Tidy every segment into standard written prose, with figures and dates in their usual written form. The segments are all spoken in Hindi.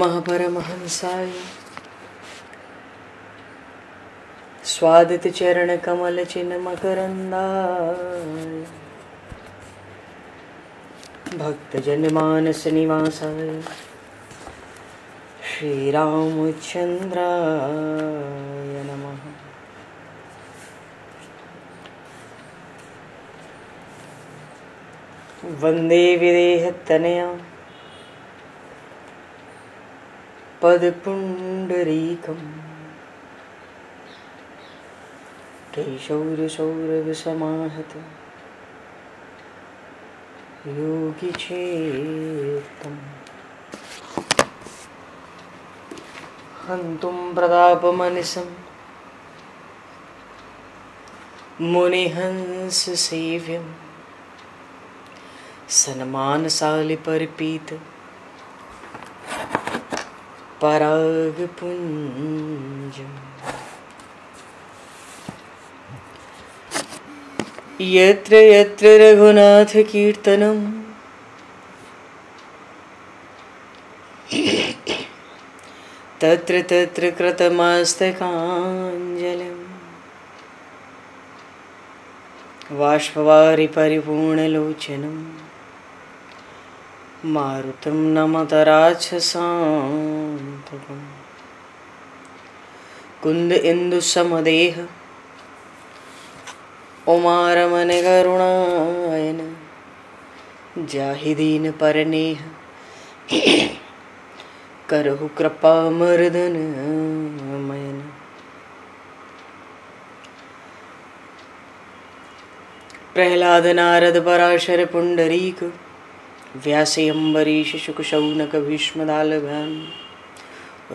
महापरमहंसाय स्वादित चरण कमल चिन्ह मकरंदाय भक्तजन मानस निवासाय श्री रामचंद्राय नमः। वंदे विदेहतनया पदपुंडरीकम् केशौरसौरभसमाहत योगिचेत्तम् हन्तुं प्रतापमनिशं मुनिहंससेव्यं सन्मानशालिपरिपीत परागपुञ्जम् यत्र यत्र रघुनाथ कीर्तनं तत्र तत्र कृतमस्तकाञ्जलिं बाष्पवारि परिपूर्णलोचनं मारुतं नमत राक्षसान्तकम् कुन्द इंदुसमदेह उमारमन करुणायन जाहिदीन परनेह करहु कृपा मर्दन मयन। प्रहलाद नारद पराशर पुंडरीक व्यासे अम्बरीश शुक शौनक भीष्मदालभान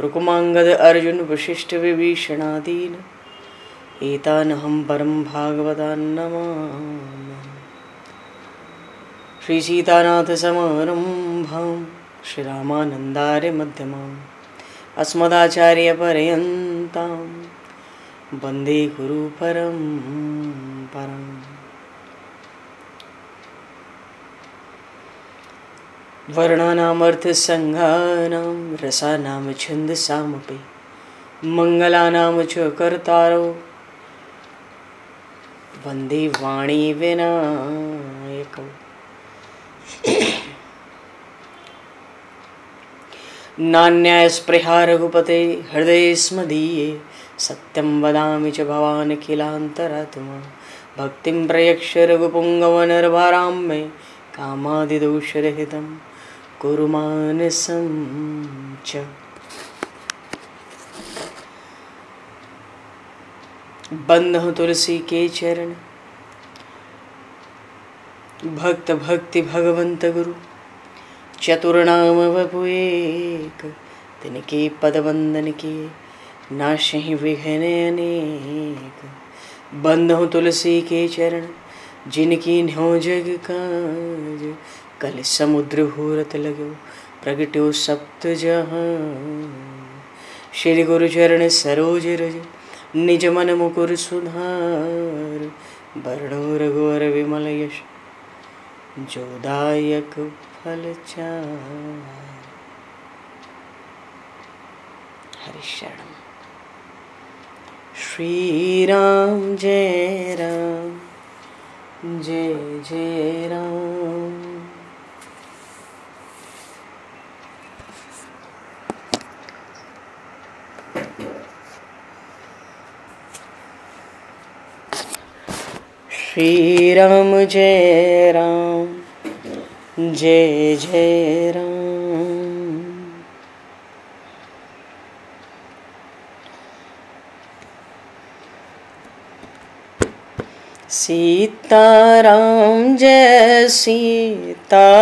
रुक्मांगद अर्जुन वशिष्ठ विभीषणादीन एतानहं परम भागवतान् नमामि। श्री सीतानाथ समारंभां श्री रामानन्दार्य मध्यमाम् अस्मदाचार्य पर्यन्तां वन्दे गुरु परम्पराम्। वर्णानामर्थसङ्घानां रसानां छन्दसामपि मङ्गलानां च कर्तारो वन्दे वाणी विनायकौ। नान्यायस्पृहा रघुपते हृदये स्मदीये सत्यं वदामि च भवानखिलान्तरात्मा भक्तिं प्रयक्ष रघुपुङ्गवनर्भारां मे कामादिदोषरहितं कुरु मानसं च। बंधु तुलसी के चरण भक्त भक्ति भगवंत गुरु चतुर्नाम वपु एक तिनके पद वंदन के नाशहि विघ्न अनेक। बंधु तुलसी के चरण जिनकी न्यो जग काज कल समुद्र घोरत लगो प्रगट्यो सप्त जहां। श्री गुरु चरण सरोज रज निज मन मुकुर सुधार वर्णो रघुवर विमल यश जोदायक फलचार। हरिशरणम्। श्री राम जय राम जय जय राम। श्री राम जय राम जय जय राम। सीताराम जय सीताराम।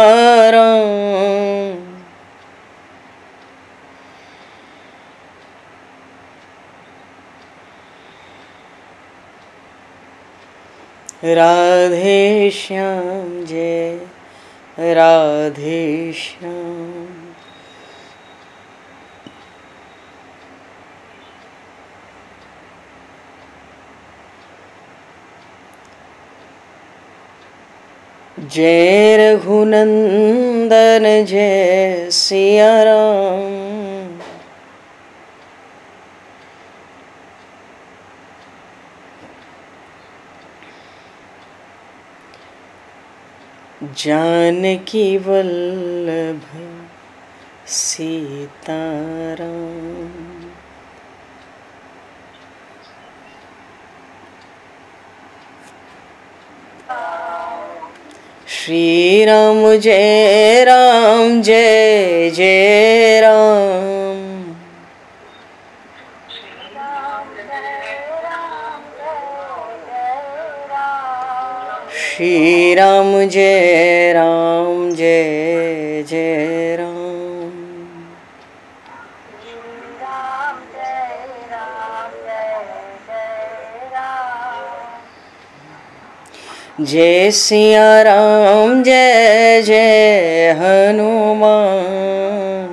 राधे श्याम जय राधे श्याम। जय रघुनंदन जय सिया राम। जानकी वल्लभ सीताराम। श्री राम जय राम जय जय राम। श्री राम जय राम जय जय राम। जय सिया राम जय जय हनुमान।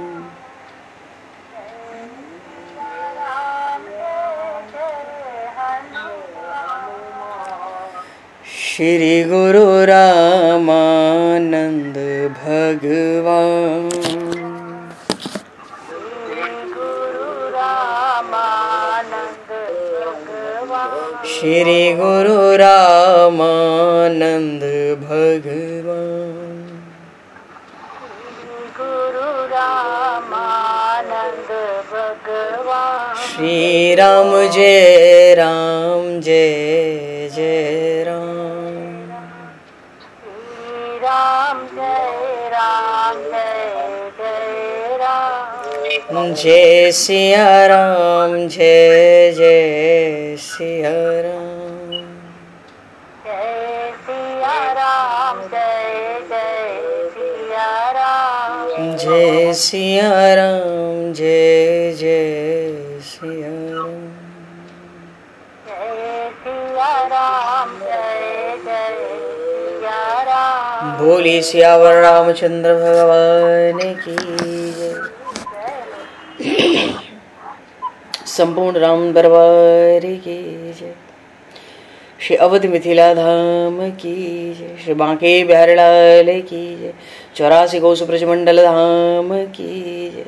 श्री गुरु रामानंद भगवान। श्री गुरु रामानंद भगवान। श्री राम जय राम जय जय राम। जय सिया राम जय जय सिया राम। जय सिया राम जय जय सिया राम। जय सिया राम जय जय सिया राम। जय सिया राम जय जय सिया राम। बोली सियावर रामचंद्र भगवान की जय। संपूर्ण राम दरबार की जय। श्री अवध मिथिला धाम की जय। श्री बांके बिहारी लाल की जय। 84 कोस ब्रज मंडल धाम की जय।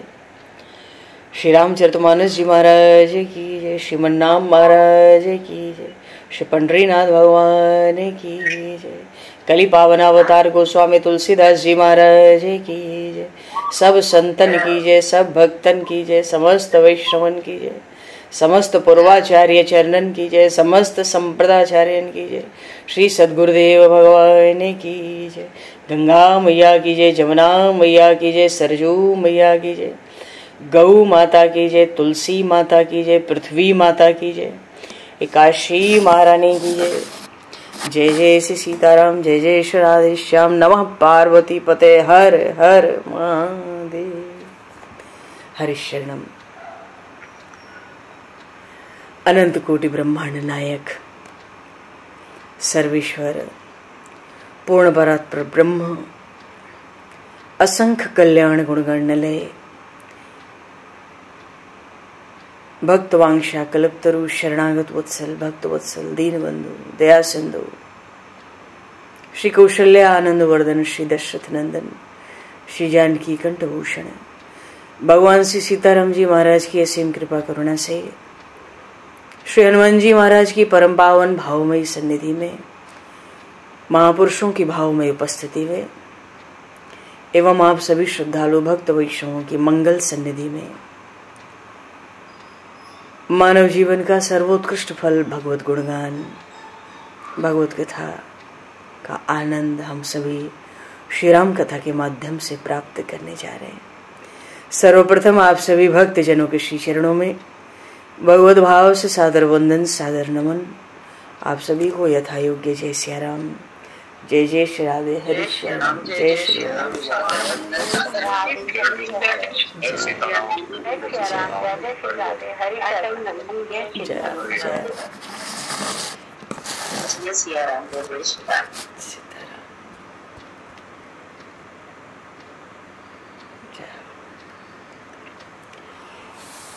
श्री रामचरितमानस जी महाराज की जय। श्रीमन्नाम महाराज की जय। श्री पंडरीनाथ भगवान की जय। कली पावन अवतार गोस्वामी तुलसीदास जी महाराज की जय। सब संतन की जय, सब भक्तन की जय, समस्त वैष्णवन की जय, समस्त पूर्वाचार्य चरणन की जय, समस्त संप्रदाचार्यन की जय। श्री सद्गुरुदेव भगवान की जय। गंगा मैया की जय, जमुना मैया की जय, सरजू मैया की जय, गौ माता की जय, तुलसी माता की जय, पृथ्वी माता की जय, एकाशी महारानी की जय। जय जय श्री सीताराम, जय जय श्री राधेश्याम। नमः पार्वती पते हर हर महादेव। हरि शरणम। अनंत कोटि ब्रह्मांड नायक सर्वेश्वर पूर्ण परात्पर ब्रह्म असंख्य कल्याण गुणगण निलय भक्तवांशा कल्पतरु शरणागत वत्सल भक्त वत्सल दीनबंधु दया सिंधु श्री कौशल्या आनंद वर्धन श्री दशरथ नंदन श्री जानकी कंठभूषण भगवान श्री सीताराम जी महाराज की असीम कृपा करुणा से श्री हनुमान जी महाराज की परम पावन भावमयी सन्निधि में महापुरुषों की भावमयी उपस्थिति में एवं आप सभी श्रद्धालु भक्त वैष्णवों की मंगल सन्निधि में मानव जीवन का सर्वोत्कृष्ट फल भगवत गुणगान भगवत कथा का आनंद हम सभी श्री राम कथा के माध्यम से प्राप्त करने जा रहे हैं। सर्वप्रथम आप सभी भक्त जनों के श्री चरणों में भगवत भाव से सादर वंदन सादर नमन। आप सभी को यथा योग्य जय सिया राम, जय जय श्री राधे, हरि श्री राम, जय श्री राम।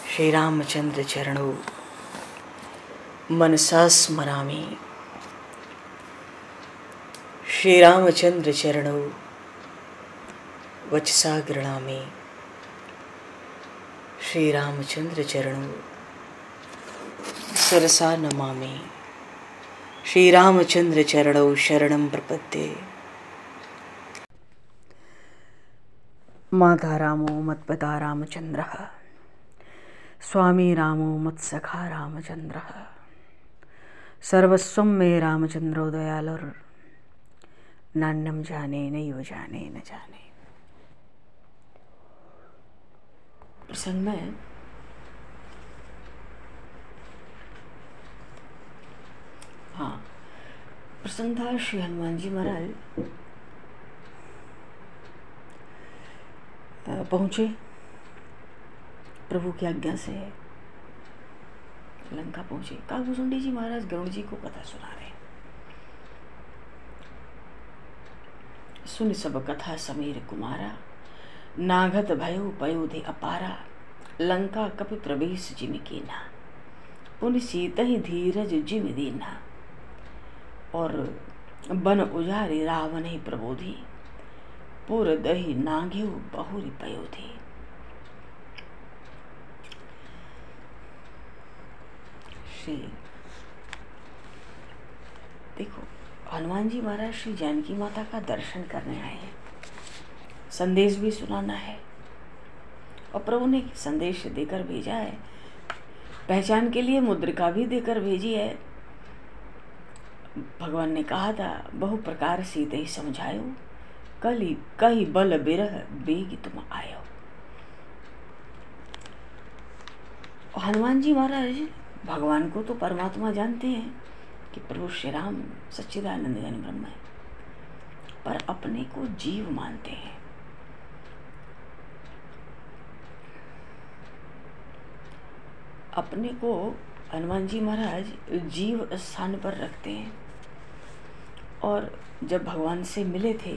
श्री रामचंद्र चरणों मनसा स्मरामि। श्री रामचंद्र चरणों वचसा गृणामि। श्री रामचंद्र चरणों सरसा नमामि। श्री रामचंद्र चरणों शरणं प्रपद्ये। माता रामो मत्पिता रामचंद्रः स्वामी रामो मत्सखा रामचंद्रः सर्वस्वं मे रामचंद्रो दयालुर् नान्यं जाने नैव जाने न जाने। प्रसंग में प्रसंग था श्री हनुमान जी महाराज पहुंचे प्रभु की आज्ञा से लंका पहुंचे। काकभूषुंडी जी महाराज गरुड़ जी को कथा सुना रहे। सुन सब कथा समीर कुमारा, नागत भयो पयोधि अपारा। लंका कपि प्रवेश जिमि कीन्हा, पुनि सीतहि धीरज जिमि दीन्हा। और बन उजारि रावण ही प्रबोधि, पुर दहि नाघेउ बहुरि पयोधि। श्री देखो, हनुमान जी महाराज श्री जानकी माता का दर्शन करने आए हैं, संदेश भी सुनाना है। और प्रभु ने संदेश देकर भेजा है, पहचान के लिए मुद्रिका भी देकर भेजी है। भगवान ने कहा था, बहु प्रकार सीते ही समझायो, कही बल बिरह बेग तुम आयो। हनुमान जी महाराज भगवान को तो परमात्मा जानते हैं कि प्रभु श्री राम सच्चिदानंद घन ब्रह्म है, पर अपने को जीव मानते हैं। अपने को हनुमान जी महाराज जीव स्थान पर रखते हैं। और जब भगवान से मिले थे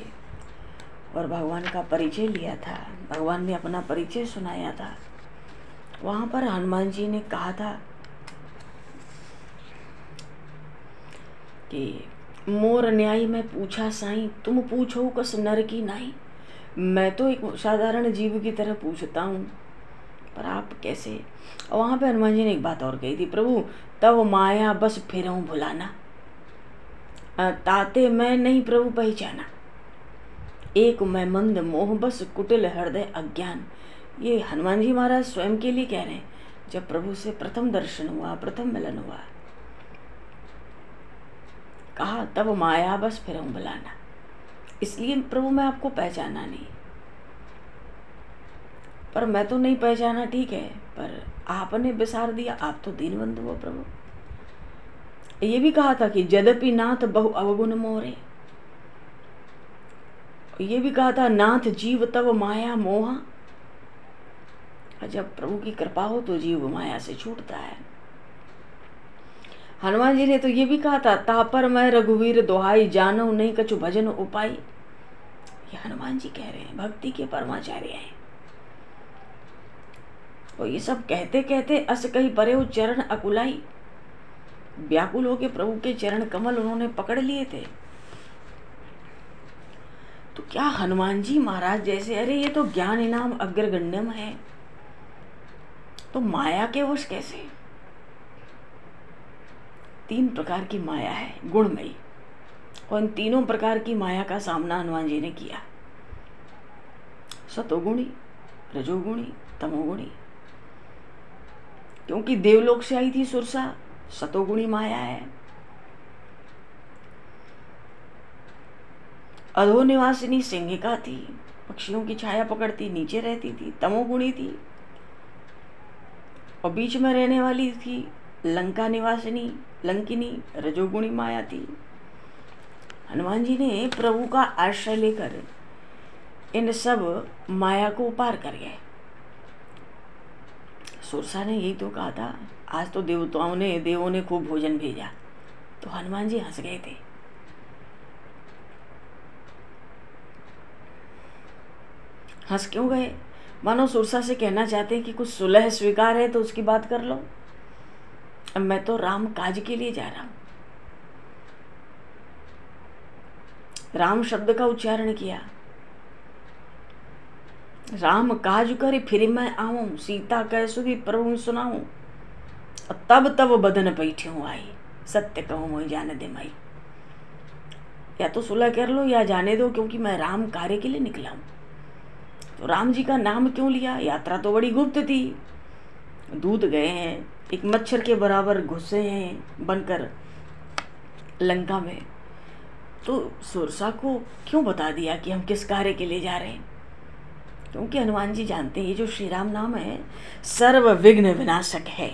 और भगवान का परिचय लिया था, भगवान ने अपना परिचय सुनाया था, वहां पर हनुमान जी ने कहा था कि मोर न्याय में पूछा साईं, तुम पूछो कस नर की नाई। मैं तो एक साधारण जीव की तरह पूछता हूँ, पर आप कैसे। और वहां पे हनुमान जी ने एक बात और कही थी, प्रभु तब माया बस फिरऊं भुलाना, ताते मैं नहीं प्रभु पहचाना। एक मैं मंद मोह बस कुटिल हृदय अज्ञान। ये हनुमान जी महाराज स्वयं के लिए कह रहे हैं, जब प्रभु से प्रथम दर्शन हुआ, प्रथम मिलन हुआ, कहा तब माया बस फिरऊं भुलाना। इसलिए प्रभु मैं आपको पहचाना नहीं, पर मैं तो नहीं पहचाना ठीक है, पर आपने विसार दिया, आप तो दीनबंधु हो प्रभु। ये भी कहा था कि यद्यपि नाथ बहु अवगुण मोरे, ये भी कहा था नाथ जीव तब माया मोहा। जब प्रभु की कृपा हो तो जीव माया से छूटता है। हनुमान जी ने तो ये भी कहा था, तापर मैं रघुवीर दोहाई, जानो नहीं कछु भजन उपाय। ये हनुमान जी कह रहे हैं, भक्ति के परमाचार्य हैं। और ये सब कहते कहते अस कही परे चरण अकुलाई, व्याकुल होके प्रभु के चरण कमल उन्होंने पकड़ लिए थे। तो क्या हनुमान जी महाराज जैसे, अरे ये तो ज्ञान इनाम अग्रगण्यम है, तो माया के वश कैसे। 3 प्रकार की माया है गुणमयी, और इन तीनों प्रकार की माया का सामना हनुमान जी ने किया। सतोगुणी, रजोगुणी, तमोगुणी। क्योंकि देवलोक से आई थी सुरसा, सतोगुणी माया है। अधो निवासिनी सिंहिका थी, पक्षियों की छाया पकड़ती, नीचे रहती थी, तमोगुणी थी। और बीच में रहने वाली थी लंका निवासिनी, लंकिनी, रजोगुणी माया थी। हनुमान जी ने प्रभु का आश्रय लेकर इन सब माया को पार कर गए। सुरसा ने यही तो कहा था, आज तो देवों ने खूब भोजन भेजा, तो हनुमान जी हंस गए थे। हंस क्यों गए? मानो सुरसा से कहना चाहते हैं कि कुछ सुलह स्वीकार है तो उसकी बात कर लो, अब मैं तो राम काज के लिए जा रहा हूं। राम शब्द का उच्चारण किया, राम काज कर फिर मैं आऊं, सीता कह सुधी प्रभु सुनाऊं। तब तब बदन बैठे आई, सत्य कहूं मोहि जाने दे माई। या तो सुलह कर लो या जाने दो, क्योंकि मैं राम कार्य के लिए निकला हूं। तो राम जी का नाम क्यों लिया? यात्रा तो बड़ी गुप्त थी, दूत गए हैं, एक मच्छर के बराबर घुसे हैं बनकर लंका में, तो सुरसा को क्यों बता दिया कि हम किस कार्य के लिए जा रहे हैं? क्योंकि हनुमान जी जानते हैं जो श्री राम नाम है सर्व विघ्न विनाशक है,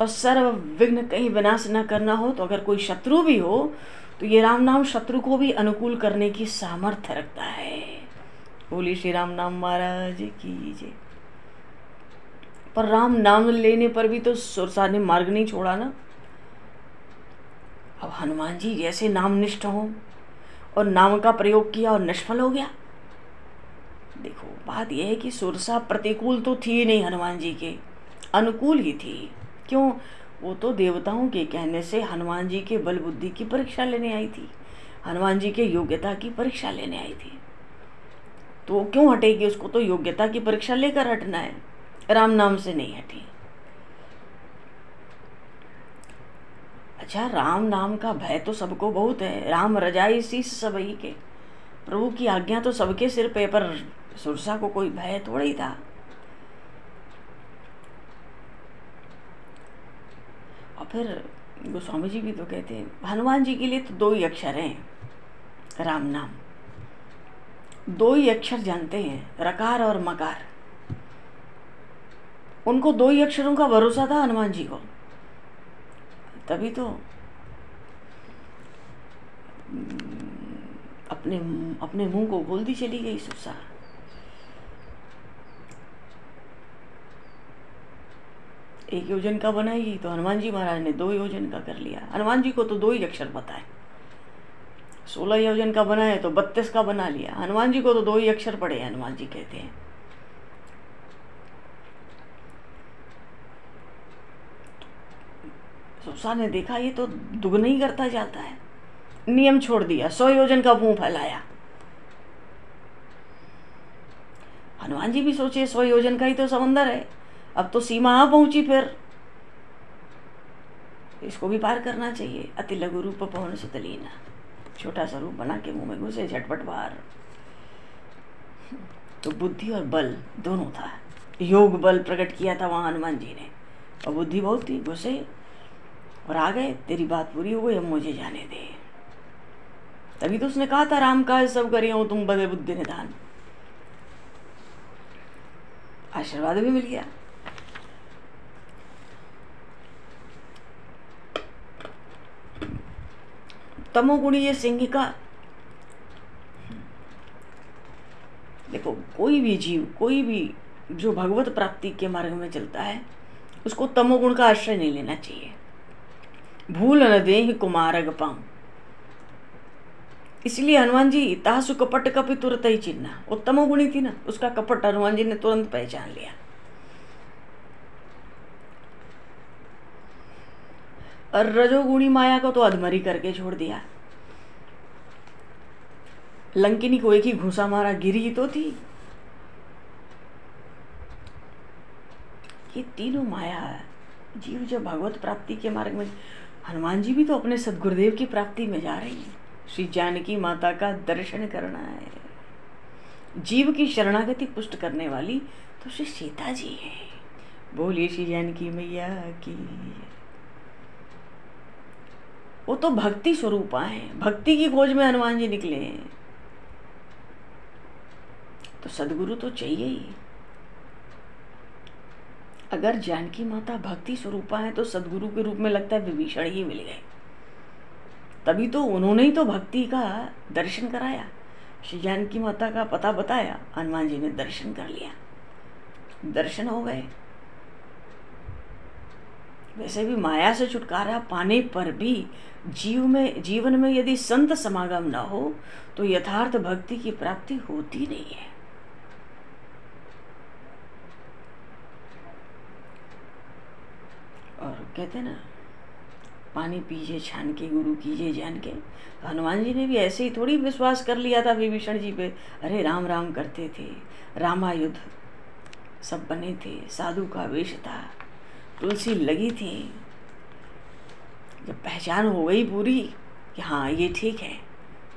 और सर्व विघ्न कहीं विनाश न करना हो तो अगर कोई शत्रु भी हो तो ये राम नाम शत्रु को भी अनुकूल करने की सामर्थ्य रखता है। बोली श्री राम नाम महाराज की जय। पर राम नाम लेने पर भी तो सुरसा ने मार्ग नहीं छोड़ा ना। अब हनुमान जी जैसे नामनिष्ठ हों और नाम का प्रयोग किया और निष्फल हो गया। देखो बात यह है कि सुरसा प्रतिकूल तो थी नहीं, हनुमान जी के अनुकूल ही थी। क्यों? वो तो देवताओं के कहने से हनुमान जी के बल बुद्धि की परीक्षा लेने आई थी, हनुमान जी के योग्यता की परीक्षा लेने आई थी। तो क्यों हटेगी? उसको तो योग्यता की परीक्षा लेकर हटना है, राम नाम से नहीं हटी। अच्छा, राम नाम का भय तो सबको बहुत है। राम रजाई शीस सबई के, प्रभु की आज्ञा तो सबके सिर पे, पर सुरसा को कोई भय थोड़ा ही था। और फिर गोस्वामी जी भी तो कहते हैं हनुमान जी के लिए तो 2 ही अक्षर हैं राम नाम, 2 ही अक्षर जानते हैं, रकार और मकार। उनको 2 ही अक्षरों का भरोसा था हनुमान जी को, तभी तो अपने मुंह को बोलती चली गई सुरसा। एक योजन का बनाई तो हनुमान जी महाराज ने 2 योजन का कर लिया। हनुमान जी को तो 2 ही अक्षर पता है। 16 योजन का बनाए तो 32 का बना लिया। हनुमान जी को तो 2 ही अक्षर पड़े हैं, हनुमान जी कहते हैं। सुरसा ने देखा ये तो दुगना ही करता जाता है, नियम छोड़ दिया, 100 योजन का मुंह फैलाया। हनुमान जी भी सोचे 100 योजन का ही तो समंदर है, अब तो सीमा आ पहुंची, फिर इसको भी पार करना चाहिए। अति लघु रूप पवन सुत लीना, छोटा सा रूप बना के मुंह में घुसे, झटपट बाहर। तो बुद्धि और बल दोनों था, योग बल प्रकट किया था वहां हनुमान जी ने, और बुद्धि बहुत थी, घुसे और आ गए। तेरी बात पूरी हो गई, अब मुझे जाने दे। तभी तो उसने कहा था राम काज सब करिए हो तुम बदे बुद्धि निधान, आशीर्वाद भी मिल गया। तमोगुणी ये सिंह का, देखो कोई भी जीव, कोई भी जो भगवत प्राप्ति के मार्ग में चलता है उसको तमोगुण का आश्रय नहीं लेना चाहिए। भूल न देहि कुमारग पाऊं, इसलिए हनुमान जी तासु कपट कपि तुरत ही चिन्हा। वो तमोगुणी थी ना, उसका कपट हनुमान जी ने तुरंत पहचान लिया। और रजोगुणी माया को तो अधमरी करके छोड़ दिया। लंकिनी को एक ही घूसा मारा, गिरी तो थी। ये तीनों माया जीव जब भगवत प्राप्ति के मार्ग में, हनुमान जी भी तो अपने सदगुरुदेव की प्राप्ति में जा रही हैं। श्री जानकी माता का दर्शन करना है। जीव की शरणागति पुष्ट करने वाली तो श्री सीता जी है। बोलिए श्री जानकी मैया की। वो तो भक्ति स्वरूपा है, भक्ति की खोज में हनुमान जी निकले हैं। तो सदगुरु तो चाहिए ही। अगर जानकी माता भक्ति स्वरूपा है तो सदगुरु के रूप में लगता है विभीषण ही मिल गए। तभी तो उन्होंने ही तो भक्ति का दर्शन कराया, श्री जानकी माता का पता बताया, हनुमान जी ने दर्शन कर लिया, दर्शन हो गए। वैसे भी माया से छुटकारा पाने पर भी जीवन में यदि संत समागम न हो तो यथार्थ भक्ति की प्राप्ति होती नहीं है। और कहते ना, पानी पीजिए छान के, गुरु कीजिए जान के। तो हनुमान जी ने भी ऐसे ही थोड़ी विश्वास कर लिया था विभीषण जी पे। अरे राम राम करते थे, रामायुध सब बने थे, साधु का वेश था, तुलसी लगी थी। जब पहचान हो गई पूरी कि हाँ ये ठीक है,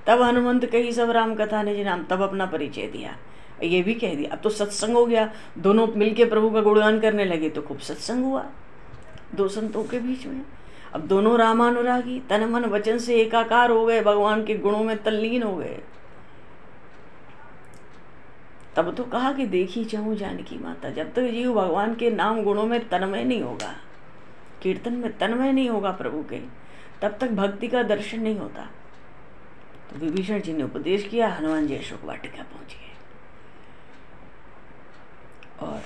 तब हनुमंत कही सब राम कथा निज नाम, तब अपना परिचय दिया। ये भी कह दिया। अब तो सत्संग हो गया, दोनों मिलके प्रभु का गुणगान करने लगे तो खूब सत्संग हुआ दो संतों के बीच में। अब दोनों रामानुरागी तन मन वचन से एकाकार हो गए, भगवान के गुणों में तल्लीन हो गए। तब तो कहा कि देखी चाहूं जानकी माता। जब तक जीव भगवान के नाम गुणों में तन्मय नहीं होगा, कीर्तन में तन्मय नहीं होगा प्रभु के, तब तक भक्ति का दर्शन नहीं होता। तो विभीषण जी ने उपदेश किया, हनुमान जी अशोक वाटिका पहुंच गए। और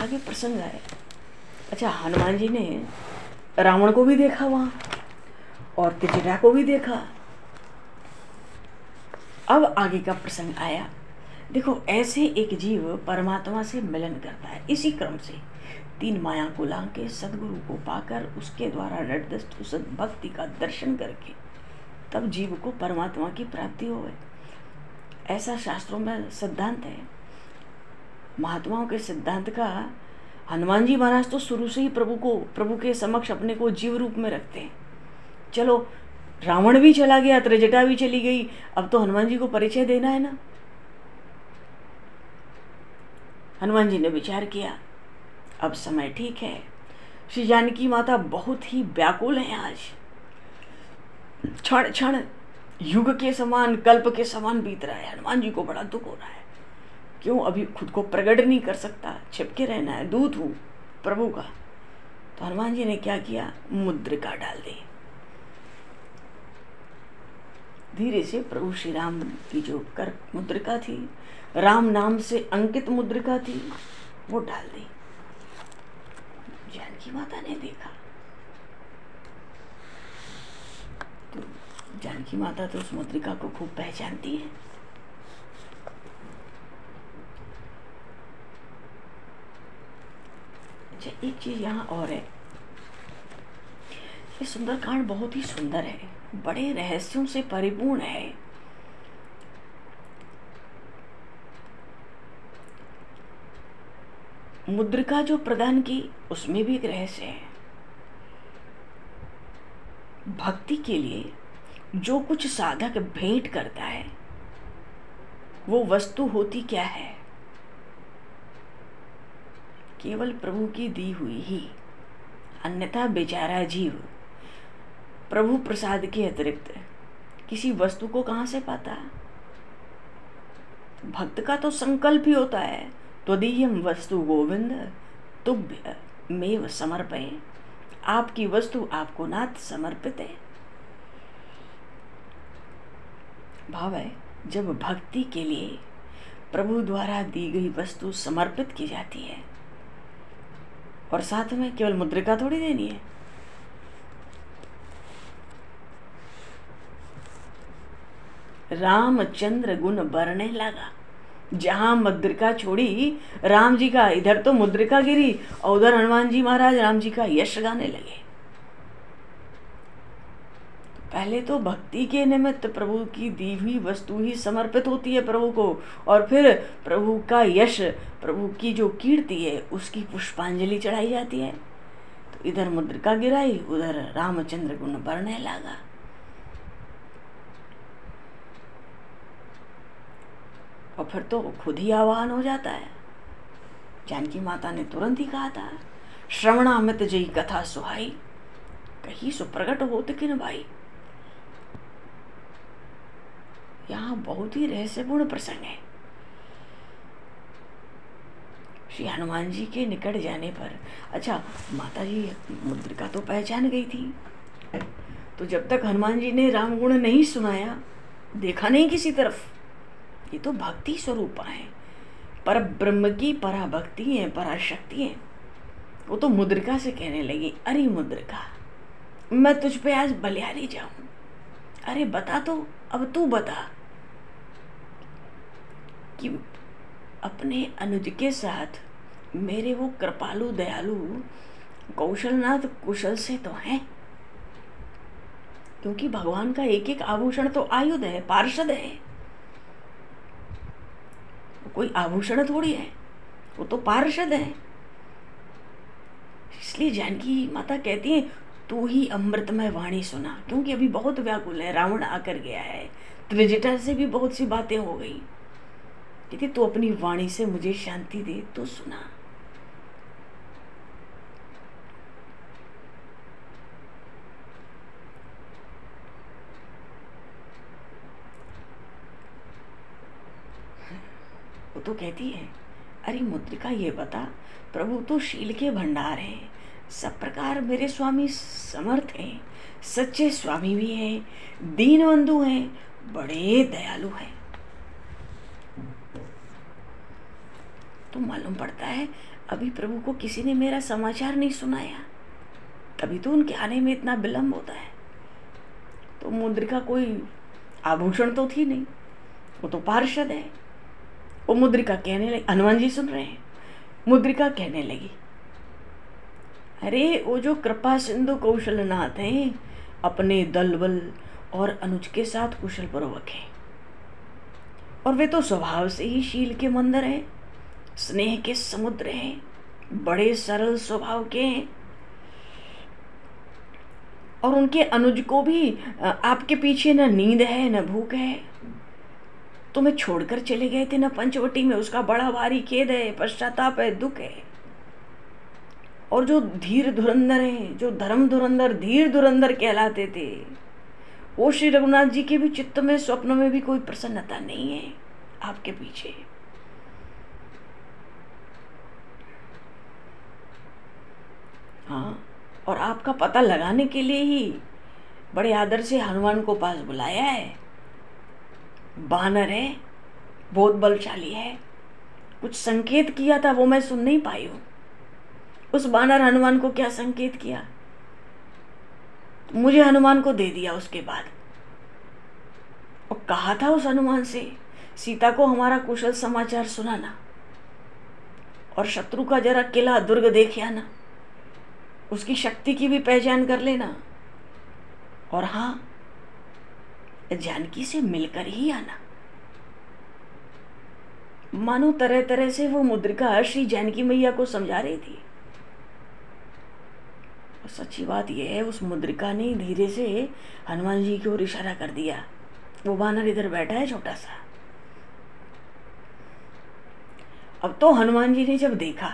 आगे प्रसंग आए। अच्छा, हनुमान जी ने रावण को भी देखा वहां और त्रिजटा को भी देखा। अब आगे का प्रसंग आया। देखो, ऐसे एक जीव परमात्मा से मिलन करता है। इसी क्रम से 3 माया को लांग के सदगुरु को पाकर उसके द्वारा निर्दिष्ट उस भक्ति का दर्शन करके तब जीव को परमात्मा की प्राप्ति हो गई। ऐसा शास्त्रों में सिद्धांत है। महात्माओं के सिद्धांत का हनुमान जी महाराज तो शुरू से ही प्रभु के समक्ष अपने को जीव रूप में रखते हैं। चलो, रावण भी चला गया, त्रिजटा भी चली गई, अब तो हनुमान जी को परिचय देना है ना। हनुमान जी ने विचार किया, अब समय ठीक है। श्री जानकी माता बहुत ही व्याकुल हैं आज। क्षण क्षण युग के समान, कल्प के समान बीत रहा है। हनुमान जी को बड़ा दुख हो रहा है। क्यों? अभी खुद को प्रकट नहीं कर सकता, छिपके रहना है, दूत हूं प्रभु का। तो हनुमान जी ने क्या किया, मुद्रिका डाल दी। धीरे से प्रभु श्री राम की जो कर मुद्रिका थी, राम नाम से अंकित मुद्रिका थी, वो डाल दी। जानकी माता ने देखा तो जानकी माता तो उस मुद्रिका को खूब पहचानती है। अच्छा, एक चीज यहाँ और है। ये सुंदरकांड बहुत ही सुंदर है, बड़े रहस्यों से परिपूर्ण है। मुद्रिका जो प्रदान की उसमें भी एक रहस्य है। भक्ति के लिए जो कुछ साधक भेंट करता है वो वस्तु होती क्या है? केवल प्रभु की दी हुई ही। अन्यथा बेचारा जीव प्रभु प्रसाद के अतिरिक्त किसी वस्तु को कहां से पाता? भक्त का तो संकल्प ही होता है, त्वदीयम वस्तु गोविंद तुभ्य मेव समर्पये। आपकी वस्तु आपको नाथ समर्पित है। भाव है, जब भक्ति के लिए प्रभु द्वारा दी गई वस्तु समर्पित की जाती है और साथ में केवल मुद्रिका थोड़ी देनी है। रामचंद्र गुण बरने लगा। जहां मुद्रिका छोड़ी राम जी का, इधर तो मुद्रिका गिरी और उधर हनुमान जी महाराज राम जी का यश गाने लगे। पहले तो भक्ति के निमित्त प्रभु की दी हुई वस्तु ही समर्पित होती है प्रभु को, और फिर प्रभु का यश, प्रभु की जो कीर्ति है उसकी पुष्पांजलि चढ़ाई जाती है। तो इधर मुद्रिका गिराई, उधर रामचंद्र गुण बरने लगा। और फिर तो खुद ही आवाहन हो जाता है। जानकी माता ने तुरंत ही कहा था, श्रवणामृत जई कथा सुहाई, कहीं सुप्रगट होत किन भाई। यहाँ बहुत ही रहस्यपूर्ण प्रसंग है। श्री हनुमान जी के निकट जाने पर, अच्छा माता जी मुद्रिका तो पहचान गई थी, तो जब तक हनुमान जी ने राम गुण नहीं सुनाया, देखा नहीं किसी तरफ, ये तो भक्ति स्वरूप है, पर ब्रह्म की पराभक्ति है, पराशक्ति है। वो तो मुद्रिका से कहने लगी, अरे मुद्रिका, मैं तुझ पे आज बलिहारी जाऊं। अरे बता तो, अब तू बता कि अपने अनुज के साथ मेरे वो कृपालु दयालु कौशलनाथ कुशल से तो हैं, क्योंकि भगवान का एक एक आभूषण तो आयुध है, पार्षद है। कोई आभूषण थोड़ी है, वो तो पार्षद है। इसलिए जानकी माता कहती है, तू ही अमृतमय वाणी सुना, क्योंकि अभी बहुत व्याकुल है, रावण आकर गया है, त्रिजटा से भी बहुत सी बातें हो गई। यदि तू अपनी वाणी से मुझे शांति दे तो सुना। वो तो कहती है, अरे मुद्रिका ये बता, प्रभु तो शील के भंडार है, सब प्रकार मेरे स्वामी समर्थ हैं, सच्चे स्वामी भी हैं, दीन बंधु हैं, बड़े दयालु हैं। तो मालूम पड़ता है अभी प्रभु को किसी ने मेरा समाचार नहीं सुनाया, तभी तो उनके आने में इतना विलंब होता है। तो मुद्रिका कोई आभूषण तो थी नहीं, वो तो पार्षद है। वो मुद्रिका कहने लगी, हनुमान जी सुन रहे हैं, मुद्रिका कहने लगी, अरे वो जो कृपा सिंधु कौशलनाथ हैं, अपने दल बल और अनुज के साथ कुशल पूर्वक है, और वे तो स्वभाव से ही शील के मंदिर हैं, स्नेह के समुद्र हैं, बड़े सरल स्वभाव के हैं, और उनके अनुज को भी आपके पीछे न नींद है न भूख है। तुम्हें छोड़कर चले गए थे न पंचवटी में, उसका बड़ा भारी खेद है, पश्चाताप है, दुख है। और जो धीर धुरंधर हैं, जो धर्म धुरंधर धीर धुरंधर कहलाते थे, वो श्री रघुनाथ जी के भी चित्त में स्वप्न में भी कोई प्रसन्नता नहीं है आपके पीछे। हाँ, और आपका पता लगाने के लिए ही बड़े आदर से हनुमान को पास बुलाया है। बानर है, बहुत बलशाली है, कुछ संकेत किया था वो मैं सुन नहीं पाई हूं। उस बानर हनुमान को क्या संकेत किया, मुझे हनुमान को दे दिया। उसके बाद और कहा था उस हनुमान से, सीता को हमारा कुशल समाचार सुनाना, और शत्रु का जरा किला दुर्ग देख आना, उसकी शक्ति की भी पहचान कर लेना, और हाँ, जानकी से मिलकर ही आना। मानो तरह तरह से वो मुद्रिका श्री जानकी मैया को समझा रही थी। और सच्ची बात यह है, उस मुद्रिका ने धीरे से हनुमान जी की ओर इशारा कर दिया। वो बानर इधर बैठा है छोटा सा। अब तो हनुमान जी ने जब देखा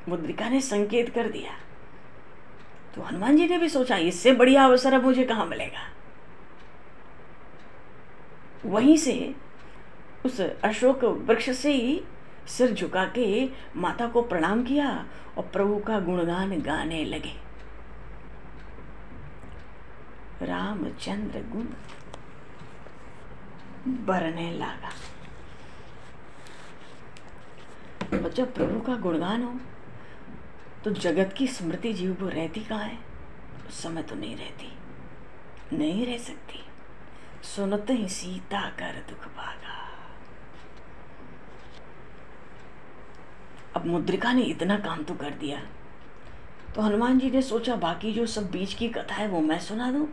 मुद्रिका ने संकेत कर दिया, तो हनुमान जी ने भी सोचा इससे बढ़िया अवसर अब मुझे कहाँ मिलेगा। वहीं से उस अशोक वृक्ष से ही सिर झुका के माता को प्रणाम किया और प्रभु का गुणगान गाने लगे। रामचंद्र गुण बरने लगा। और जब प्रभु का गुणगान हो तो जगत की स्मृति जीव को रहती कहाँ है? उस समय तो नहीं रहती, नहीं रह सकती। सुनते ही सीता कर दुख भागा। अब मुद्रिका ने इतना काम तो कर दिया, तो हनुमान जी ने सोचा बाकी जो सब बीच की कथा है वो मैं सुना दूं।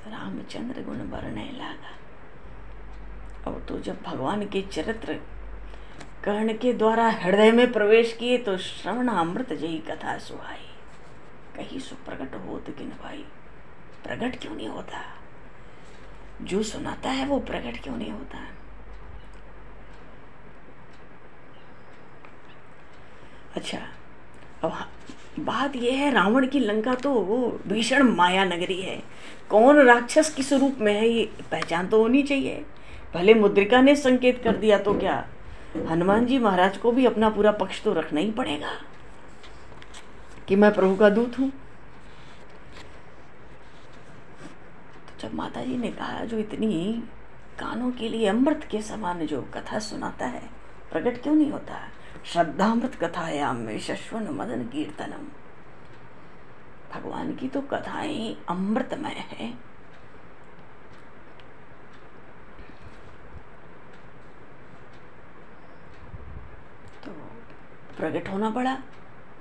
रामचंद्र गुण बरने लगा। और तो जब भगवान के चरित्र कर्ण के द्वारा हृदय में प्रवेश किए तो श्रवण अमृत जही कथा सुहाई। कहीं सुप्रकट होत किन भाई, प्रकट क्यों नहीं होता? जो सुनाता है वो प्रकट क्यों नहीं होता? अच्छा, अब बात यह है, रावण की लंका तो भीषण माया नगरी है। कौन राक्षस किस रूप में है ये पहचान तो होनी चाहिए। भले मुद्रिका ने संकेत कर दिया तो क्या, हनुमान जी महाराज को भी अपना पूरा पक्ष तो रखना ही पड़ेगा कि मैं प्रभु का दूत हूं। तो जब माता जी ने कहा जो इतनी कानों के लिए अमृत के समान जो कथा सुनाता है, प्रकट क्यों नहीं होता? श्रद्धामृत कथायाम में शश्वन मदन कीर्तनम। भगवान की तो कथाएं अमृतमय है। तो प्रकट होना पड़ा।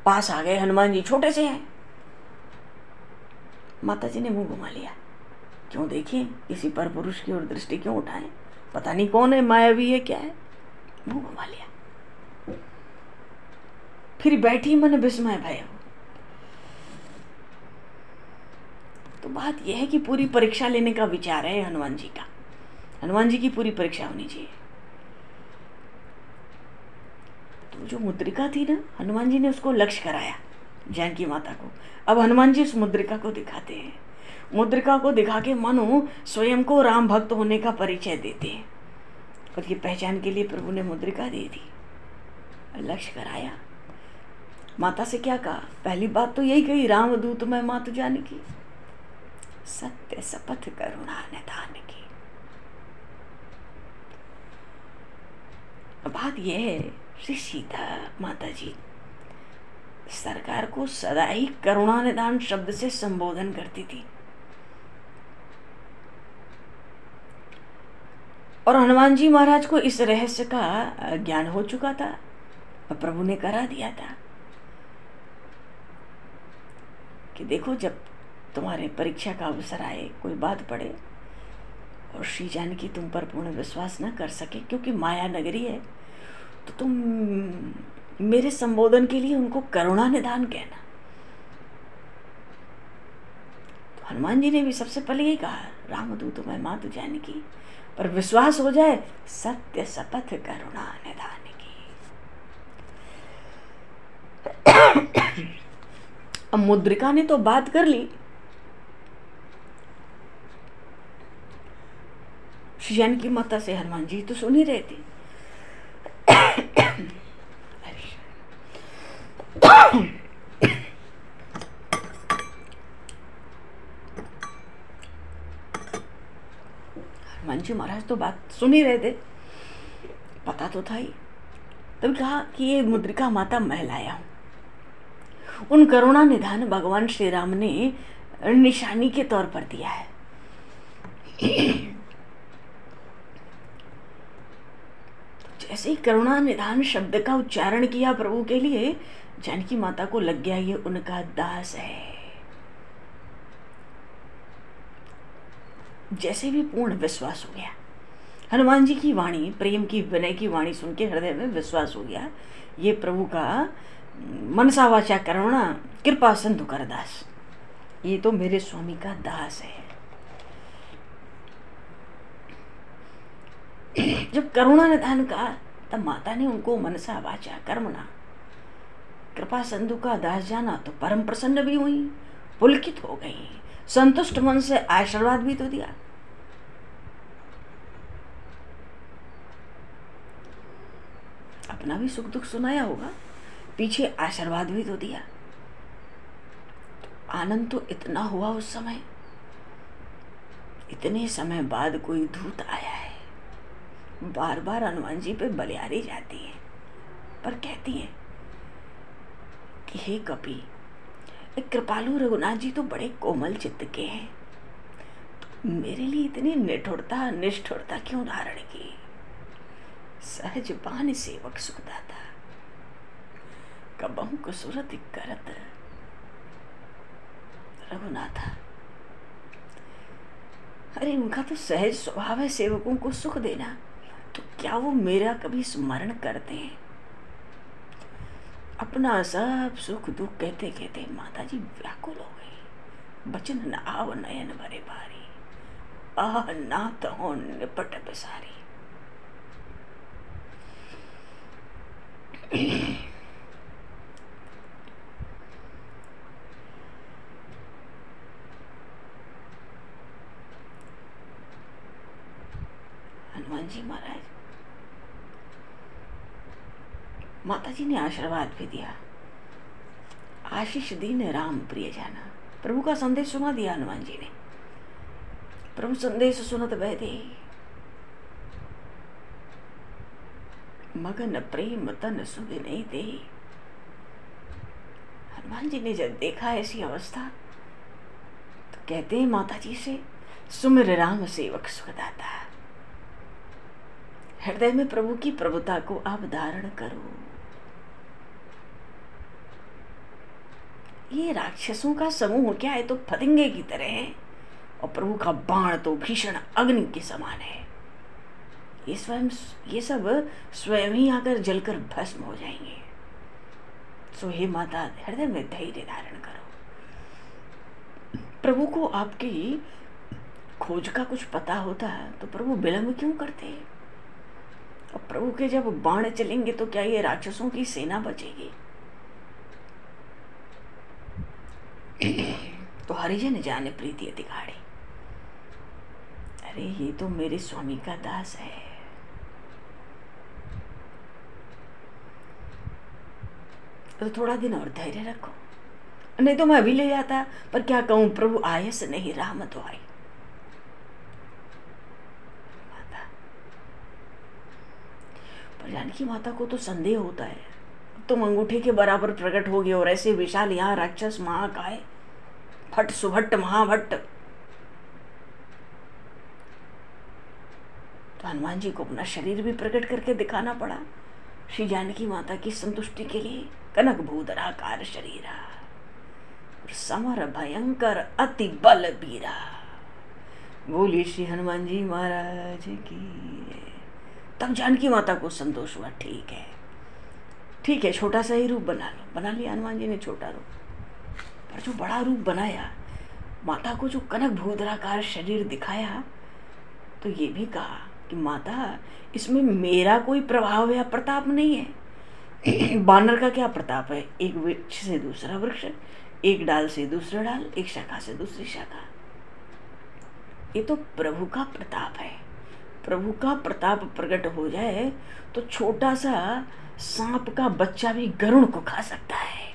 पास आ गए हनुमान जी, छोटे से हैं। माता जी ने मुंह घुमा लिया। क्यों देखिए, किसी पर पुरुष की ओर दृष्टि क्यों उठाएं? पता नहीं कौन है, मायावी है, क्या है। मुंह घुमा लिया। फिर बैठी मन विस्मय भय। तो बात यह है कि पूरी परीक्षा लेने का विचार है हनुमान जी का। हनुमान जी की पूरी परीक्षा होनी चाहिए। तो जो मुद्रिका थी ना, हनुमान जी ने उसको लक्ष्य कराया जानकी माता को। अब हनुमान जी उस मुद्रिका को दिखाते हैं। मुद्रिका को दिखा के मानो स्वयं को राम भक्त होने का परिचय देते हैं। और ये पहचान के लिए प्रभु ने मुद्रिका दे दी, लक्ष्य कराया। माता से क्या कहा? पहली बात तो यही कही, राम दूत मैं मातु जानकी, सत्य शपथ करुणा निधान की। बात यह है, श्री सीता माता जी सरकार को सदा ही करुणा निधान शब्द से संबोधन करती थी। और हनुमान जी महाराज को इस रहस्य का ज्ञान हो चुका था और प्रभु ने करा दिया था कि देखो, जब तुम्हारे परीक्षा का अवसर आए, कोई बात पड़े और श्री जानकी तुम पर पूर्ण विश्वास न कर सके क्योंकि माया नगरी है, तो तुम मेरे संबोधन के लिए उनको करुणा निधान कहना। तो हनुमान जी ने भी सबसे पहले यही कहा, रामदूत मैं मातु जानकी, पर विश्वास हो जाए सत्य शपथ करुणा निधान की। अब मुद्रिका ने तो बात कर ली, श्री जानकी माता से हनुमान जी तो सुन ही रहे थे। हनुमान जी महाराज तो बात सुन ही रहे थे, पता तो था ही। तभी कहा कि ये मुद्रिका माता मैं लाया हूं। उन करुणा निधान भगवान श्री राम ने निशानी के तौर पर दिया है। जैसे ही करुणा निधान शब्द का उच्चारण किया प्रभु के लिए, जानकी माता को लग गया ये उनका दास है। जैसे भी पूर्ण विश्वास हो गया। हनुमान जी की वाणी, प्रेम की, विनय की वाणी सुन के हृदय में विश्वास हो गया, ये प्रभु का मनसा वाचा करुणा कृपा सिंधु कर दास, ये तो मेरे स्वामी का दास है। जब करुणा निधान कहा तब माता ने उनको मनसा वाचा कर्मणा कृपा सिंधु का दास जाना तो परम प्रसन्न भी हुई, पुलकित हो गई, संतुष्ट मन से आशीर्वाद भी तो दिया। अपना भी सुख दुख सुनाया होगा, पीछे आशीर्वाद भी तो दिया। आनंद तो इतना हुआ उस समय, इतने समय बाद कोई दूत आया है। बार बार हनुमान जी पे बलिहारी जाती है, पर कहती है कि हे कपि, कृपालु रघुनाथ जी तो बड़े कोमल चित्त के हैं, तो मेरे लिए इतनी निष्ठुरता निष्ठुरता क्यों धारण की? सहज बान सेवक सुखदाता, कबहु कसुरत करत रघुनाथा। अरे उनका तो सहज स्वभाव है सेवकों को सुख देना, तो क्या वो मेरा कभी स्मरण करते हैं? अपना सब सुख दुख कहते कहते माता जी व्याकुल हो गई। बचन न आव नयन भरे भारी, आह नाथ हो निपट बिसारी। हनुमान जी महाराज, माता जी ने आशीर्वाद भी दिया, आशीष दीन राम प्रिय जाना। प्रभु का संदेश सुना दिया हनुमान जी ने। प्रभु संदेश सुनत बैठे, मगन प्रेम तन सुध नहीं दे। हनुमान जी ने जब देखा ऐसी अवस्था, तो कहते हैं माता जी से, सुमिर राम सेवक सुखदाता। हृदय में प्रभु की प्रभुता को आप धारण करो। ये राक्षसों का समूह क्या है, तो फतिंगे की तरह है, और प्रभु का बाण तो भीषण अग्नि के समान है। ये सब स्वयं ही आकर जलकर भस्म हो जाएंगे। सो हे माता, हृदय में धैर्य धारण करो। प्रभु को आपकी खोज का कुछ पता होता है तो प्रभु विलंब क्यों करते हैं? और प्रभु के जब बाण चलेंगे तो क्या ये राक्षसों की सेना बचेगी? तो हरिजन जाने प्रीति अधिकारी, अरे ये तो मेरे स्वामी का दास है, तो थोड़ा दिन और धैर्य रखो, नहीं तो मैं अभी ले जाता। पर क्या कहूं, प्रभु आयस नहीं राम तो आई। माता, पर जानकी माता को तो संदेह होता है, तुम अंगूठे के बराबर प्रकट हो गए और ऐसे विशाल यहाँ राक्षस महाकाय भट्ट सुभट्ट महाभट्ट। तो हनुमान जी को अपना शरीर भी प्रकट करके दिखाना पड़ा श्री जानकी माता की संतुष्टि के लिए। कनक भूधराकार शरीरा, समर भयंकर अति बल बीरा। बोली श्री हनुमान जी महाराज की। तब जानकी माता को संतोष हुआ, ठीक है ठीक है, छोटा सा ही रूप बना लो। बना लिया हनुमान जी ने छोटा रूप, पर जो बड़ा रूप बनाया, माता को जो कनक भूधराकार शरीर दिखाया, तो ये भी कहा कि माता इसमें मेरा कोई प्रभाव या प्रताप नहीं है। बानर का क्या प्रताप है, एक वृक्ष से दूसरा वृक्ष, एक डाल से दूसरा डाल, एक शाखा से दूसरी शाखा। ये तो प्रभु का प्रताप है। प्रभु का प्रताप प्रकट हो जाए तो छोटा सा सांप का बच्चा भी गरुड़ को खा सकता है।